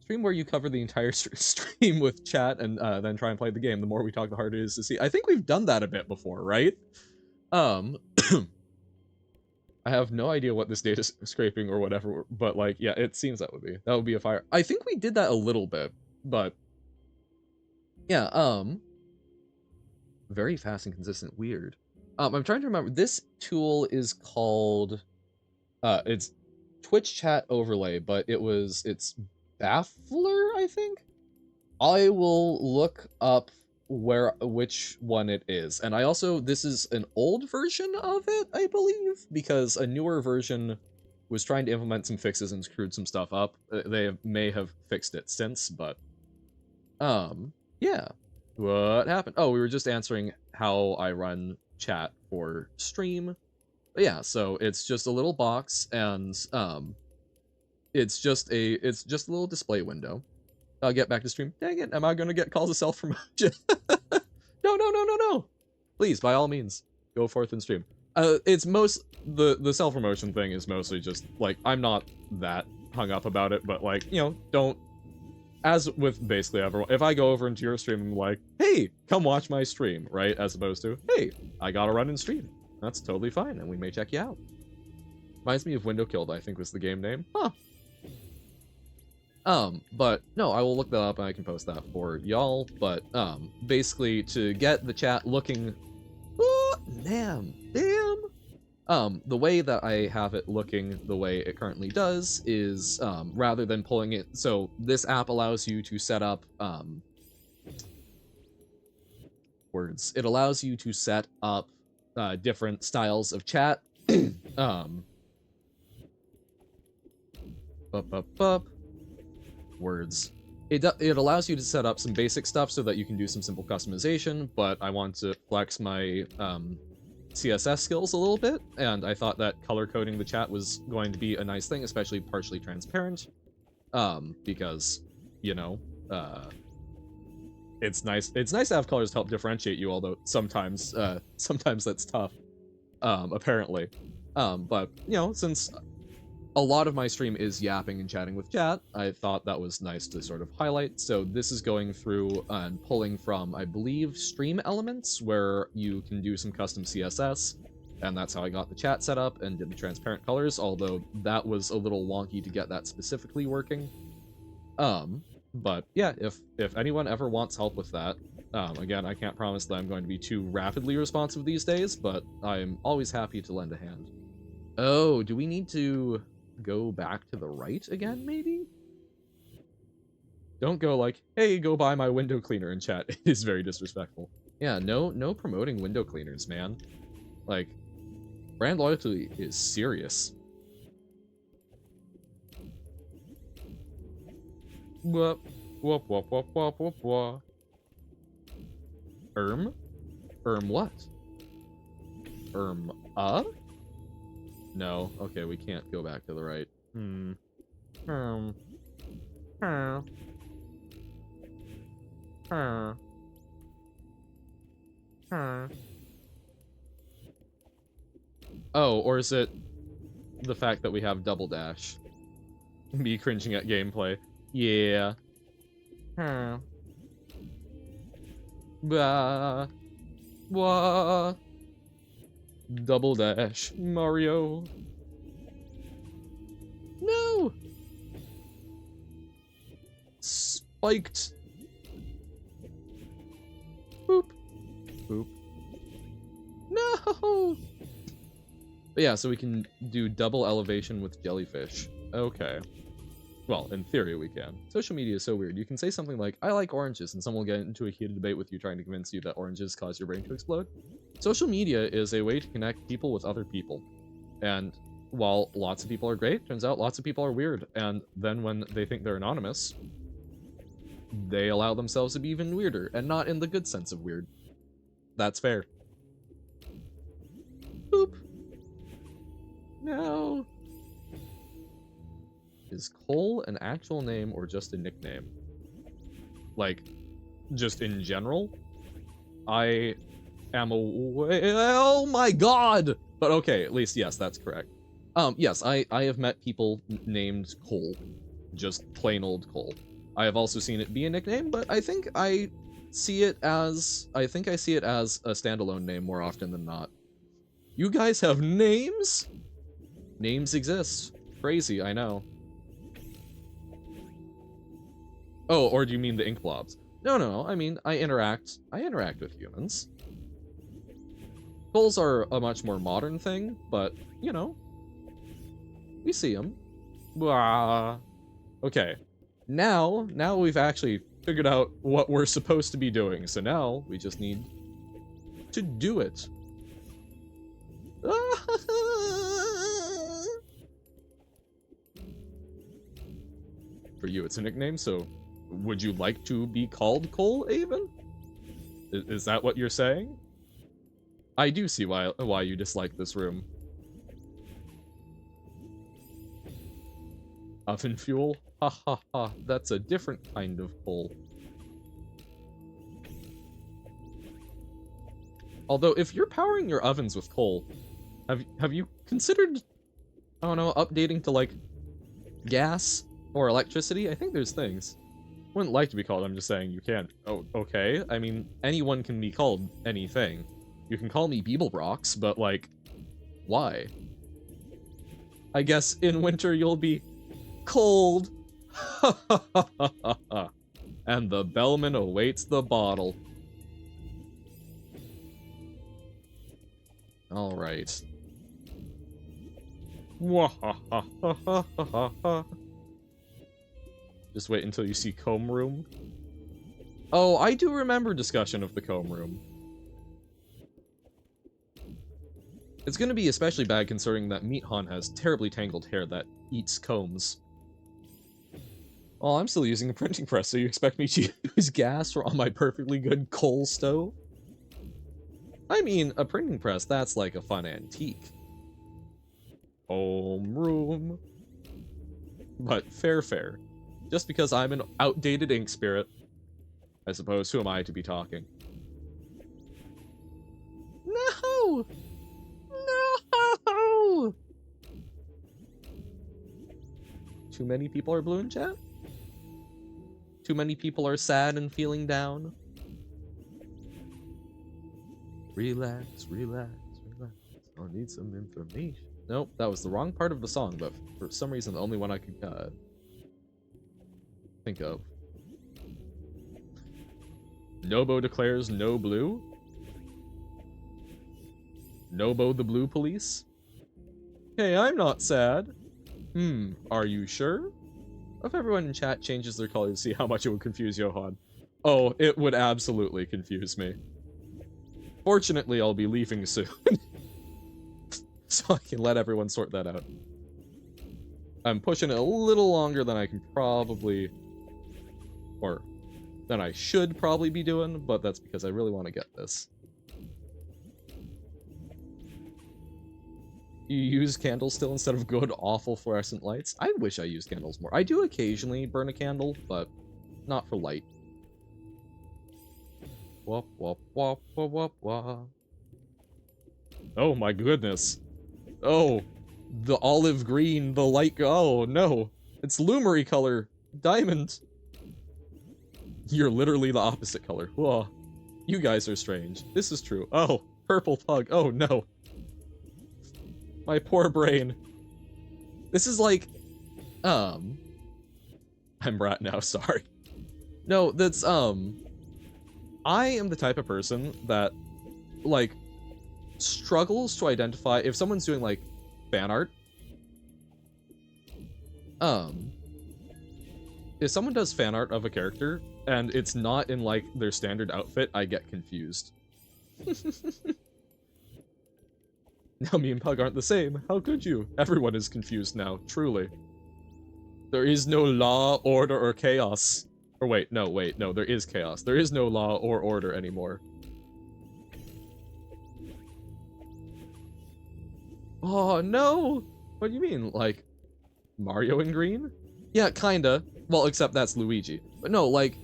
Stream where you cover the entire stream with chat and then try and play the game. The more we talk, the harder it is to see. I think we've done that a bit before, right? I have no idea what this data scraping or whatever, but like, yeah, it seems that would be a fire. I think we did that a little bit, but yeah, very fast and consistent. Weird. I'm trying to remember. This tool is called, it's Twitch chat overlay, but it's Baffler, I think. I will look up which one it is, and I also, this is an old version of it, I believe, because a newer version was trying to implement some fixes and screwed some stuff up. They may have fixed it since, but yeah. What happened? Oh, we were just answering how I run chat for stream. But yeah, so it's just a little box, and it's just a little display window. I'll get back to stream. Dang it, am I gonna get calls of self-promotion? No. Please, by all means, go forth and stream. It's the self-promotion thing is mostly just, like, I'm not that hung up about it, but, like, you know, don't, as with basically everyone, if I go over into your stream and I'm like, hey, come watch my stream, right? As opposed to, hey, I gotta run and stream. That's totally fine, and we may check you out. Reminds me of Window Killed, I think was the game name. Huh. But no, I will look that up and I can post that for y'all. But basically to get the chat looking, damn. The way that I have it looking the way it currently does is, rather than pulling it, so this app allows you to set up, it allows you to set up, different styles of chat, It allows you to set up some basic stuff so that you can do some simple customization, but I want to flex my, CSS skills a little bit, and I thought that color coding the chat was going to be a nice thing, especially partially transparent, because, you know, it's nice to have colors to help differentiate you, although sometimes that's tough, apparently. But, you know, since a lot of my stream is yapping and chatting with chat, I thought that was nice to sort of highlight. So this is going through and pulling from, I believe, Stream Elements, where you can do some custom CSS, and that's how I got the chat set up and did the transparent colors, although that was a little wonky to get that specifically working. But yeah, if anyone ever wants help with that, again, I can't promise that I'm going to be too rapidly responsive these days, but I'm always happy to lend a hand. Oh, do we need to go back to the right again, maybe? Don't go like, hey, go buy my window cleaner in chat. It is very disrespectful. Yeah, no promoting window cleaners, man. Like, brand loyalty is serious. Whoop, whoop, whoop, whoop, whoop, whoop, whoop. What? No. Okay, we can't go back to the right. Oh, or is it the fact that we have double dash? Me cringing at gameplay. Yeah. Bah. Wah. Double dash, Mario. No! Spiked. Boop. Boop. No! But yeah, so we can do double elevation with jellyfish. Okay. Well, in theory we can. Social media is so weird. You can say something like, I like oranges, and someone will get into a heated debate with you trying to convince you that oranges cause your brain to explode. Social media is a way to connect people with other people. And while lots of people are great, turns out lots of people are weird. And then when they think they're anonymous, they allow themselves to be even weirder, and not in the good sense of weird. That's fair. Boop. No. Is Cole an actual name or just a nickname? Like, just in general? I am oh my god! But okay, at least, yes, that's correct. Yes, I have met people named Cole. Just plain old Cole. I have also seen it be a nickname, but I think I see it as a standalone name more often than not. You guys have names? Names exist. Crazy, I know. Oh, or do you mean the ink blobs? No, I mean, I interact with humans. Goals are a much more modern thing, but, you know, we see them. Okay, now we've actually figured out what we're supposed to be doing, so now we just need to do it. For you, it's a nickname, so would you like to be called Cole, Avon? Is that what you're saying? I do see why you dislike this room. Oven fuel? Ha ha ha, that's a different kind of coal. Although, if you're powering your ovens with coal, have you considered, I don't know, updating to, like, gas or electricity? I think there's things. Wouldn't like to be called, I'm just saying you can't. Oh, okay. I mean, anyone can be called anything. You can call me Beeblebrox, but, like, why? I guess in winter you'll be cold. And the bellman awaits the bottle. Alright. Just wait until you see comb room. Oh, I do remember discussion of the comb room. It's gonna be especially bad considering that Meathan has terribly tangled hair that eats combs. Oh, I'm still using a printing press, so you expect me to use gas on my perfectly good coal stove? I mean, a printing press, that's like a fun antique. Home room. But fair. Just because I'm an outdated ink spirit, I suppose, who am I to be talking? No! No! Too many people are blue in chat? Too many people are sad and feeling down? Relax. I'll need some information. Nope, that was the wrong part of the song, but for some reason the only one I could think of. Nobo declares no blue? Nobo the blue police? Hey, I'm not sad. Are you sure? If everyone in chat changes their color to see how much it would confuse Johan. Oh, it would absolutely confuse me. Fortunately, I'll be leaving soon. So I can let everyone sort that out. I'm pushing it a little longer than I can probably... or than I should probably be doing, but that's because I really want to get this. You use candles still instead of good, awful fluorescent lights? I wish I used candles more. I do occasionally burn a candle, but not for light. Wop, wop, wop, wop, wop, wop. Oh my goodness. Oh, the olive green, the light, oh no. It's Lumery color. Diamond. You're literally the opposite color. Whoa. You guys are strange. This is true. Oh, purple pug. Oh no. My poor brain. This is like, I'm Brat now, sorry. No, that's, I am the type of person that, like, struggles to identify if someone's doing, like, fan art. if someone does fan art of a character and it's not in like their standard outfit, I get confused. Now me and Pug aren't the same. How could you? Everyone is confused now, truly. There is no law, order, or chaos. Or wait, no, there is chaos. There is no law or order anymore. Oh, no! What do you mean, like, Mario in green? Yeah, kinda. Well, except that's Luigi. But no, like,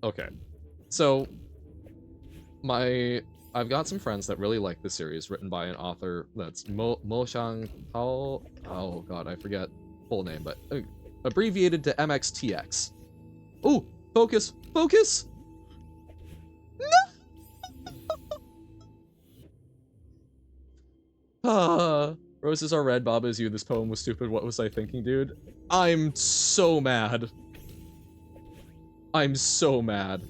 okay. So, I've got some friends that really like this series, written by an author that's Mo Shang Tao. Oh god, I forget full name, but abbreviated to MXTX. Ooh, focus, focus! No! Roses are red, Bob is you. This poem was stupid. What was I thinking, dude? I'm so mad. I'm so mad.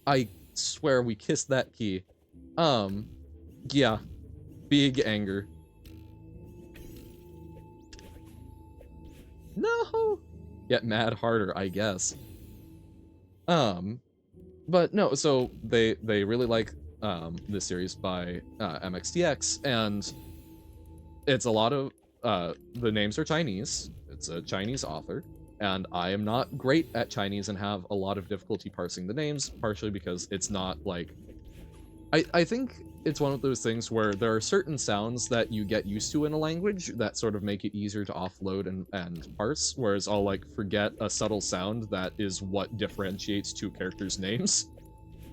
I swear we kissed that key. Yeah. Big anger. No! Get mad harder, I guess. But no, so they really like this series by MXTX, and it's a lot of the names are Chinese. It's a Chinese author, and I am not great at Chinese and have a lot of difficulty parsing the names, partially because it's not like I think it's one of those things where there are certain sounds that you get used to in a language that sort of make it easier to offload and parse, whereas I'll like forget a subtle sound that is what differentiates two characters' names.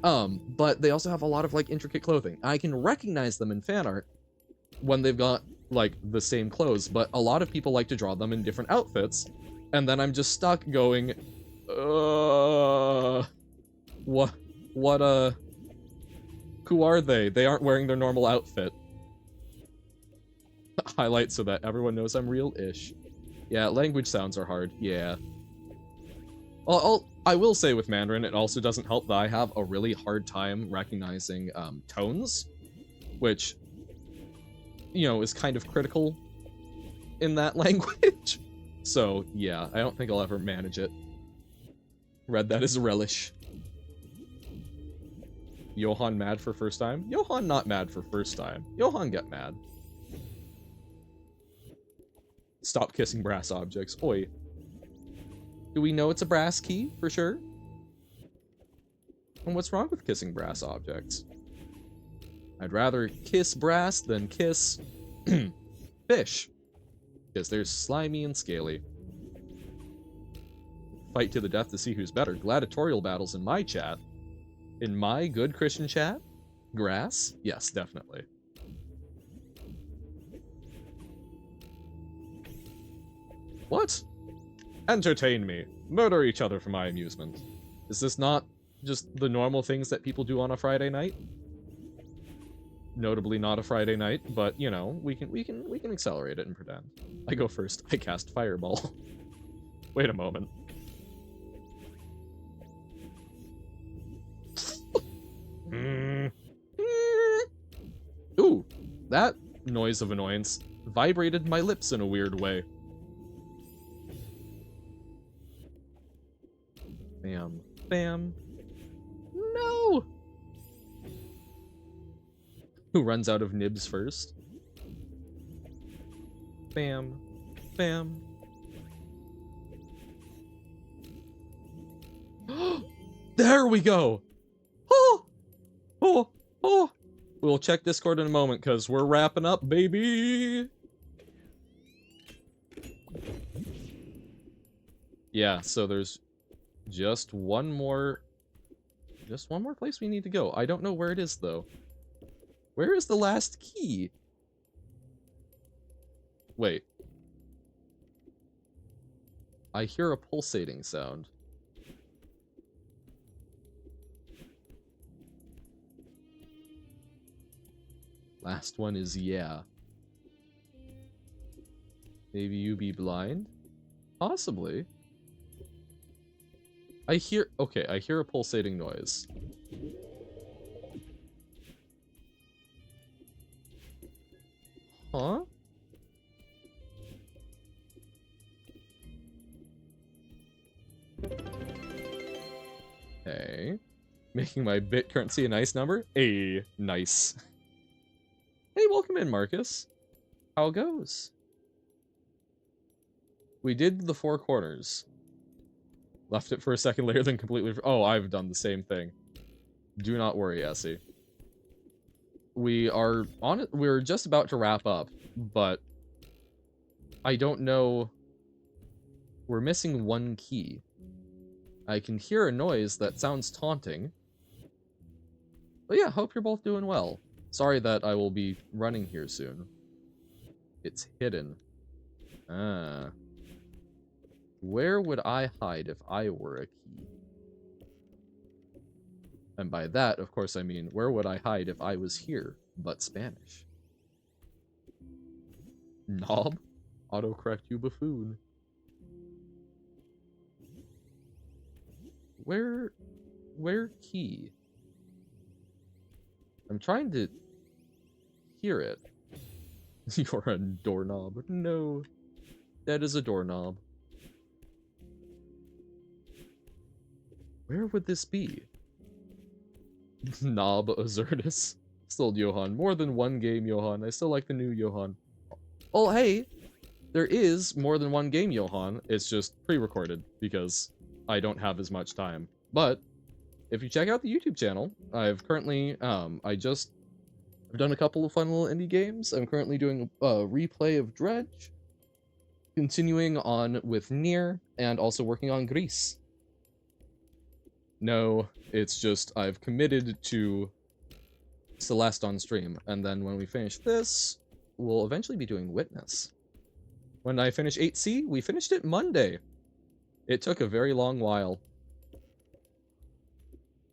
But they also have a lot of like intricate clothing. I can recognize them in fan art when they've got like the same clothes, but a lot of people like to draw them in different outfits, and then I'm just stuck going, what who are they? They aren't wearing their normal outfit. Highlight so that everyone knows I'm real-ish. Yeah, language sounds are hard. Yeah. I will say with Mandarin, it also doesn't help that I have a really hard time recognizing tones, which, you know, is kind of critical in that language. So, yeah, I don't think I'll ever manage it. Read that as a relish. Johan mad for first time? Johan not mad for first time. Johan get mad. Stop kissing brass objects. Oi. Do we know it's a brass key, for sure? And what's wrong with kissing brass objects? I'd rather kiss brass than kiss fish. Because they're slimy and scaly. Fight to the death to see who's better. Gladiatorial battles in my chat. In my good Christian chat? Grass? Yes, definitely. What? Entertain me. Murder each other for my amusement. Is this not just the normal things that people do on a Friday night? Notably not a Friday night, but you know, we can accelerate it and pretend. I go first. I cast Fireball. Wait a moment. Ooh, that noise of annoyance vibrated my lips in a weird way. Bam. Bam. No! Who runs out of nibs first? Bam. Bam. There we go! Oh! Oh! Oh! We'll check Discord in a moment, because we're wrapping up, baby! Yeah, so there's just one more place we need to go. I don't know where it is, though. Where is the last key? Wait. I hear a pulsating sound. Last one is yeah. Maybe you be blind? Possibly. I hear a pulsating noise. Huh? Making my bit currency a nice number? Nice. Hey, welcome in, Marcus. How goes? We did the 4 corners. Left it for a second later, then completely... Oh, I've done the same thing. Do not worry, Essie. We're just about to wrap up, but I don't know... We're missing 1 key. I can hear a noise that sounds taunting. But yeah, hope you're both doing well. Sorry that I will be running here soon. It's hidden. Ah. Where would I hide if I were a key? And by that, of course, I mean, where would I hide if I was here, but Spanish? Knob? Autocorrect, you buffoon. Where key? I'm trying to hear it. You're a doorknob. No. That is a doorknob. Where would this be? Knob Azertus. Still Johan. More than 1 game, Johan. I still like the new Johan. Oh, hey! There is more than 1 game, Johan. It's just pre-recorded, because I don't have as much time. But, if you check out the YouTube channel, I've currently, I've done a couple of fun little indie games. I'm currently doing a replay of Dredge, continuing on with Nier, and also working on Grease. No, it's just I've committed to Celeste on stream, and then when we finish this, we'll eventually be doing Witness. When I finish 8C, we finished it Monday. It took a very long while.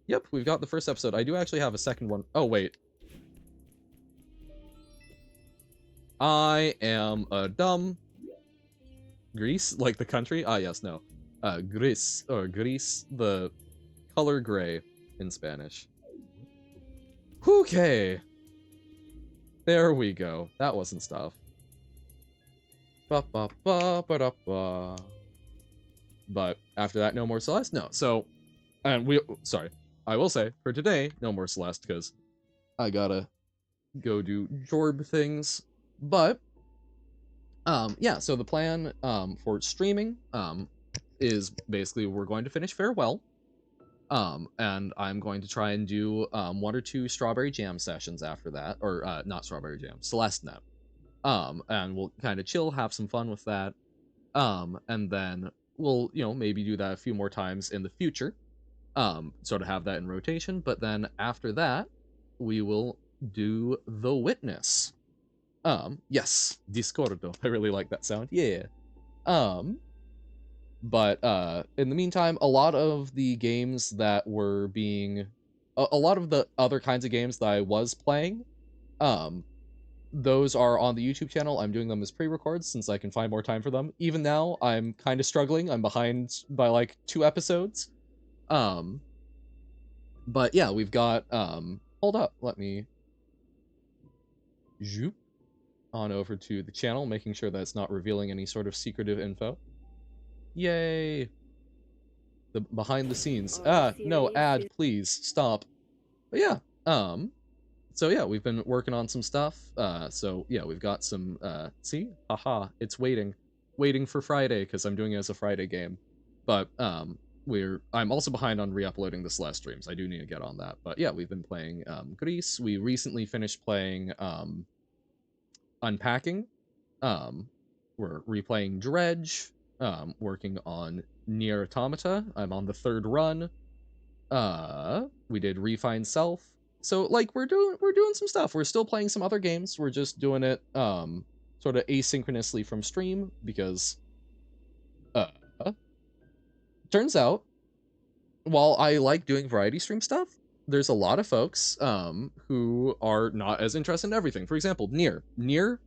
Yep, we've got the first episode. I do actually have a second one. Oh, wait. I am a dumb... Greece? Like the country? Ah, yes, no. Greece, or Greece, the color gray in Spanish. Okay. There we go. That wasn't stuff. Ba ba ba ba da ba. But after that, no more Celeste? No. So, and sorry. I will say, for today, no more Celeste, because I gotta go do Jorb things. But, yeah, so the plan, for streaming, is basically we're going to finish Farewell. And I'm going to try and do, 1 or 2 Strawberry Jam sessions after that. Or, not Strawberry Jam, Celeste Net. And we'll kind of chill, have some fun with that. And then we'll, you know, maybe do that a few more times in the future. Sort of have that in rotation, but then after that, we will do The Witness. Yes, Discordo. I really like that sound. Yeah. But, in the meantime, a lot of the games that were being... A lot of the other kinds of games that I was playing, those are on the YouTube channel. I'm doing them as pre-records since I can find more time for them. Even now, I'm kind of struggling. I'm behind by, like, 2 episodes. But yeah, we've got, hold up, let me zoop on over to the channel, making sure that it's not revealing any sort of secretive info. Yay! The behind the scenes. No, ad, please, stop. But yeah, so yeah, we've been working on some stuff, so yeah, we've got some, see? Haha, it's waiting for Friday, because I'm doing it as a Friday game. But, I'm also behind on re-uploading the Celeste streams. I do need to get on that. But yeah, we've been playing Grease. We recently finished playing Unpacking. We're replaying Dredge. Working on Nier Automata. I'm on the 3rd run. We did Refine Self. So like we're doing some stuff. We're still playing some other games. We're just doing it sort of asynchronously from stream because turns out, while I like doing variety stream stuff, there's a lot of folks who are not as interested in everything. For example, Nier. Nier,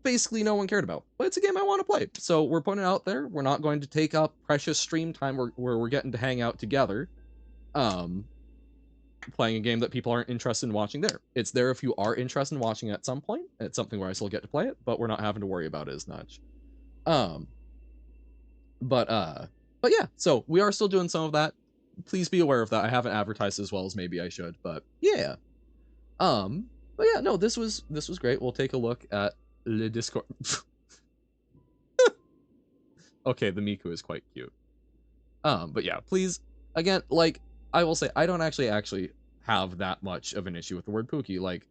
basically no one cared about, but it's a game I want to play. So we're putting it out there. We're not going to take up precious stream time where we're getting to hang out together, playing a game that people aren't interested in watching there. It's there if you are interested in watching it at some point. It's something where I still get to play it, but we're not having to worry about it as much. But yeah, so we are still doing some of that. please be aware of that. I haven't advertised as well as maybe I should, but yeah. But yeah, no, this was great. We'll take a look at Le Discord. Okay, the Miku is quite cute. But yeah, please, again, like, I will say, I don't actually have that much of an issue with the word Pookie. Like,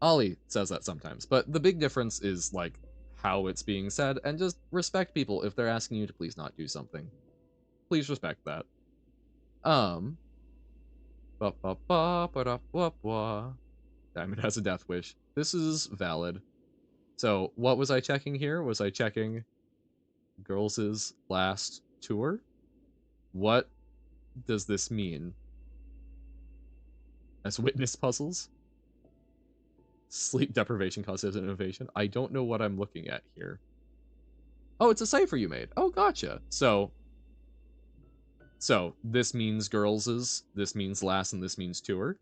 Ollie says that sometimes, but the big difference is, like, how it's being said, and just respect people if they're asking you to please not do something. Please respect that. Diamond has a death wish. This is valid. So, what was I checking here? Was I checking Girls' last tour? What does this mean? As witness puzzles? Sleep deprivation causes innovation? I don't know what I'm looking at here. Oh, it's a cipher you made. Oh, gotcha. So this means Girls', this means last, and this means tour.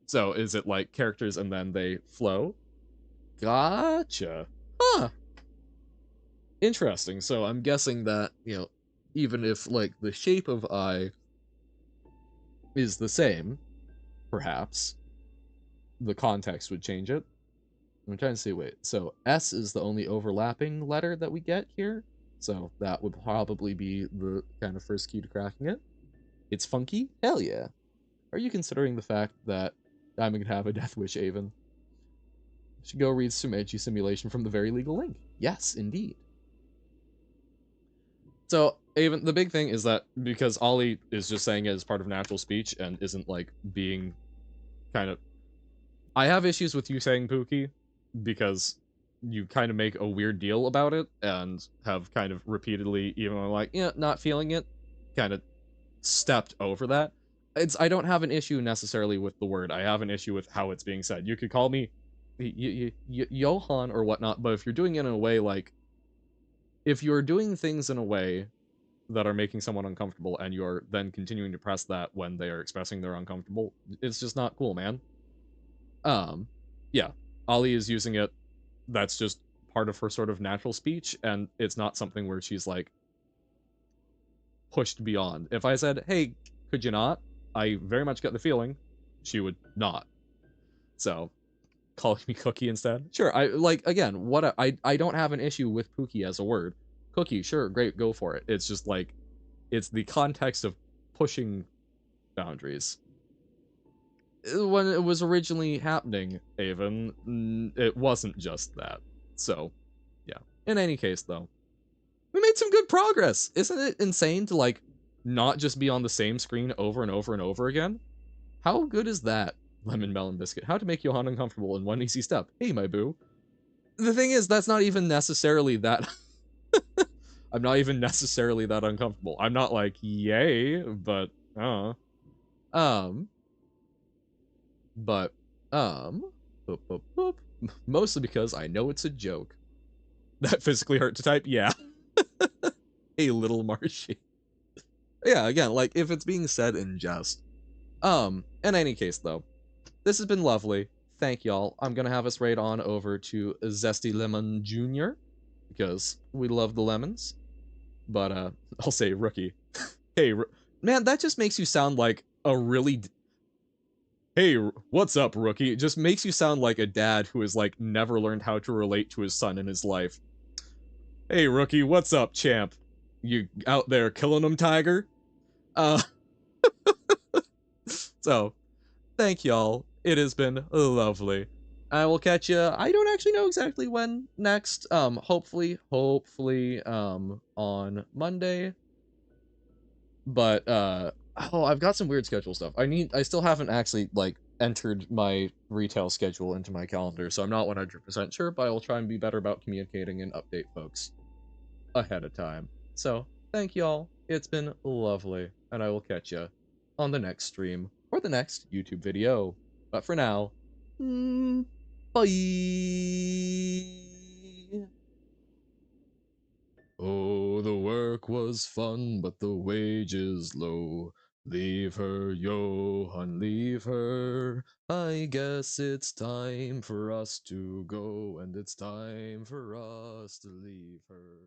So is it like characters and then they flow? Gotcha. Huh. Interesting. So I'm guessing that, you know, even if like the shape of I is the same, perhaps the context would change it. I'm trying to see, wait, so S is the only overlapping letter that we get here, so that would probably be the kind of first key to cracking it. It's funky? Hell yeah. Are you considering the fact that Diamond could have a Death Wish Avon? Should go read Sumechi Simulation from the very legal link. Yes, indeed. So, Avon, the big thing is that because Ollie is just saying it as part of natural speech and isn't, like, being kind of... I have issues with you saying Pookie, because you kind of make a weird deal about it, and have kind of repeatedly, even when I'm like, yeah, not feeling it, kind of stepped over that. I don't have an issue necessarily with the word. I have an issue with how it's being said. You could call me Johan or whatnot, but if you're doing it in a way like... If you're doing things in a way that are making someone uncomfortable, and you're then continuing to press that when they are expressing they're uncomfortable, it's just not cool, man. Yeah, Ollie is using it. That's just part of her sort of natural speech, and it's not something where she's, like, pushed beyond. If I said, hey, could you not? I very much get the feeling she would not. So, calling me Cookie instead? Sure, I, like, again, I don't have an issue with Pookie as a word. Cookie, sure, great, go for it. It's just, like, it's the context of pushing boundaries. When it was originally happening, Avon, it wasn't just that. So, yeah. In any case, though, we made some good progress. Isn't it insane to, like, not just be on the same screen over and over and over again? How good is that, Lemon Melon Biscuit? How to make Johan uncomfortable in one easy step. Hey, my boo. The thing is, that's not even necessarily that... I'm not even necessarily that uncomfortable. I'm not like, yay, but, But, boop, boop, boop. Mostly because I know it's a joke. That physically hurt to type? Yeah. A little marshy. Yeah, again, like, if it's being said in jest. In any case, though, this has been lovely. Thank y'all. I'm gonna have us raid on over to Zesty Lemon Jr., because we love the lemons. But, I'll say rookie. Hey, man, that just makes you sound like a really... Hey, what's up, rookie? It just makes you sound like a dad who has, like, never learned how to relate to his son in his life. Hey, rookie, what's up, champ? You out there killing them, tiger? So, thank y'all. It has been lovely. I will catch you. I don't actually know exactly when next. Hopefully, on Monday. But, oh, I've got some weird schedule stuff. I still haven't actually, like, entered my retail schedule into my calendar, so I'm not 100% sure, but I will try and be better about communicating and update folks ahead of time. So, thank y'all. It's been lovely, and I will catch ya on the next stream or the next YouTube video. But for now, bye! Oh, the work was fun, but the wages low. Leave her, Johan, leave her. I guess it's time for us to go, and it's time for us to leave her.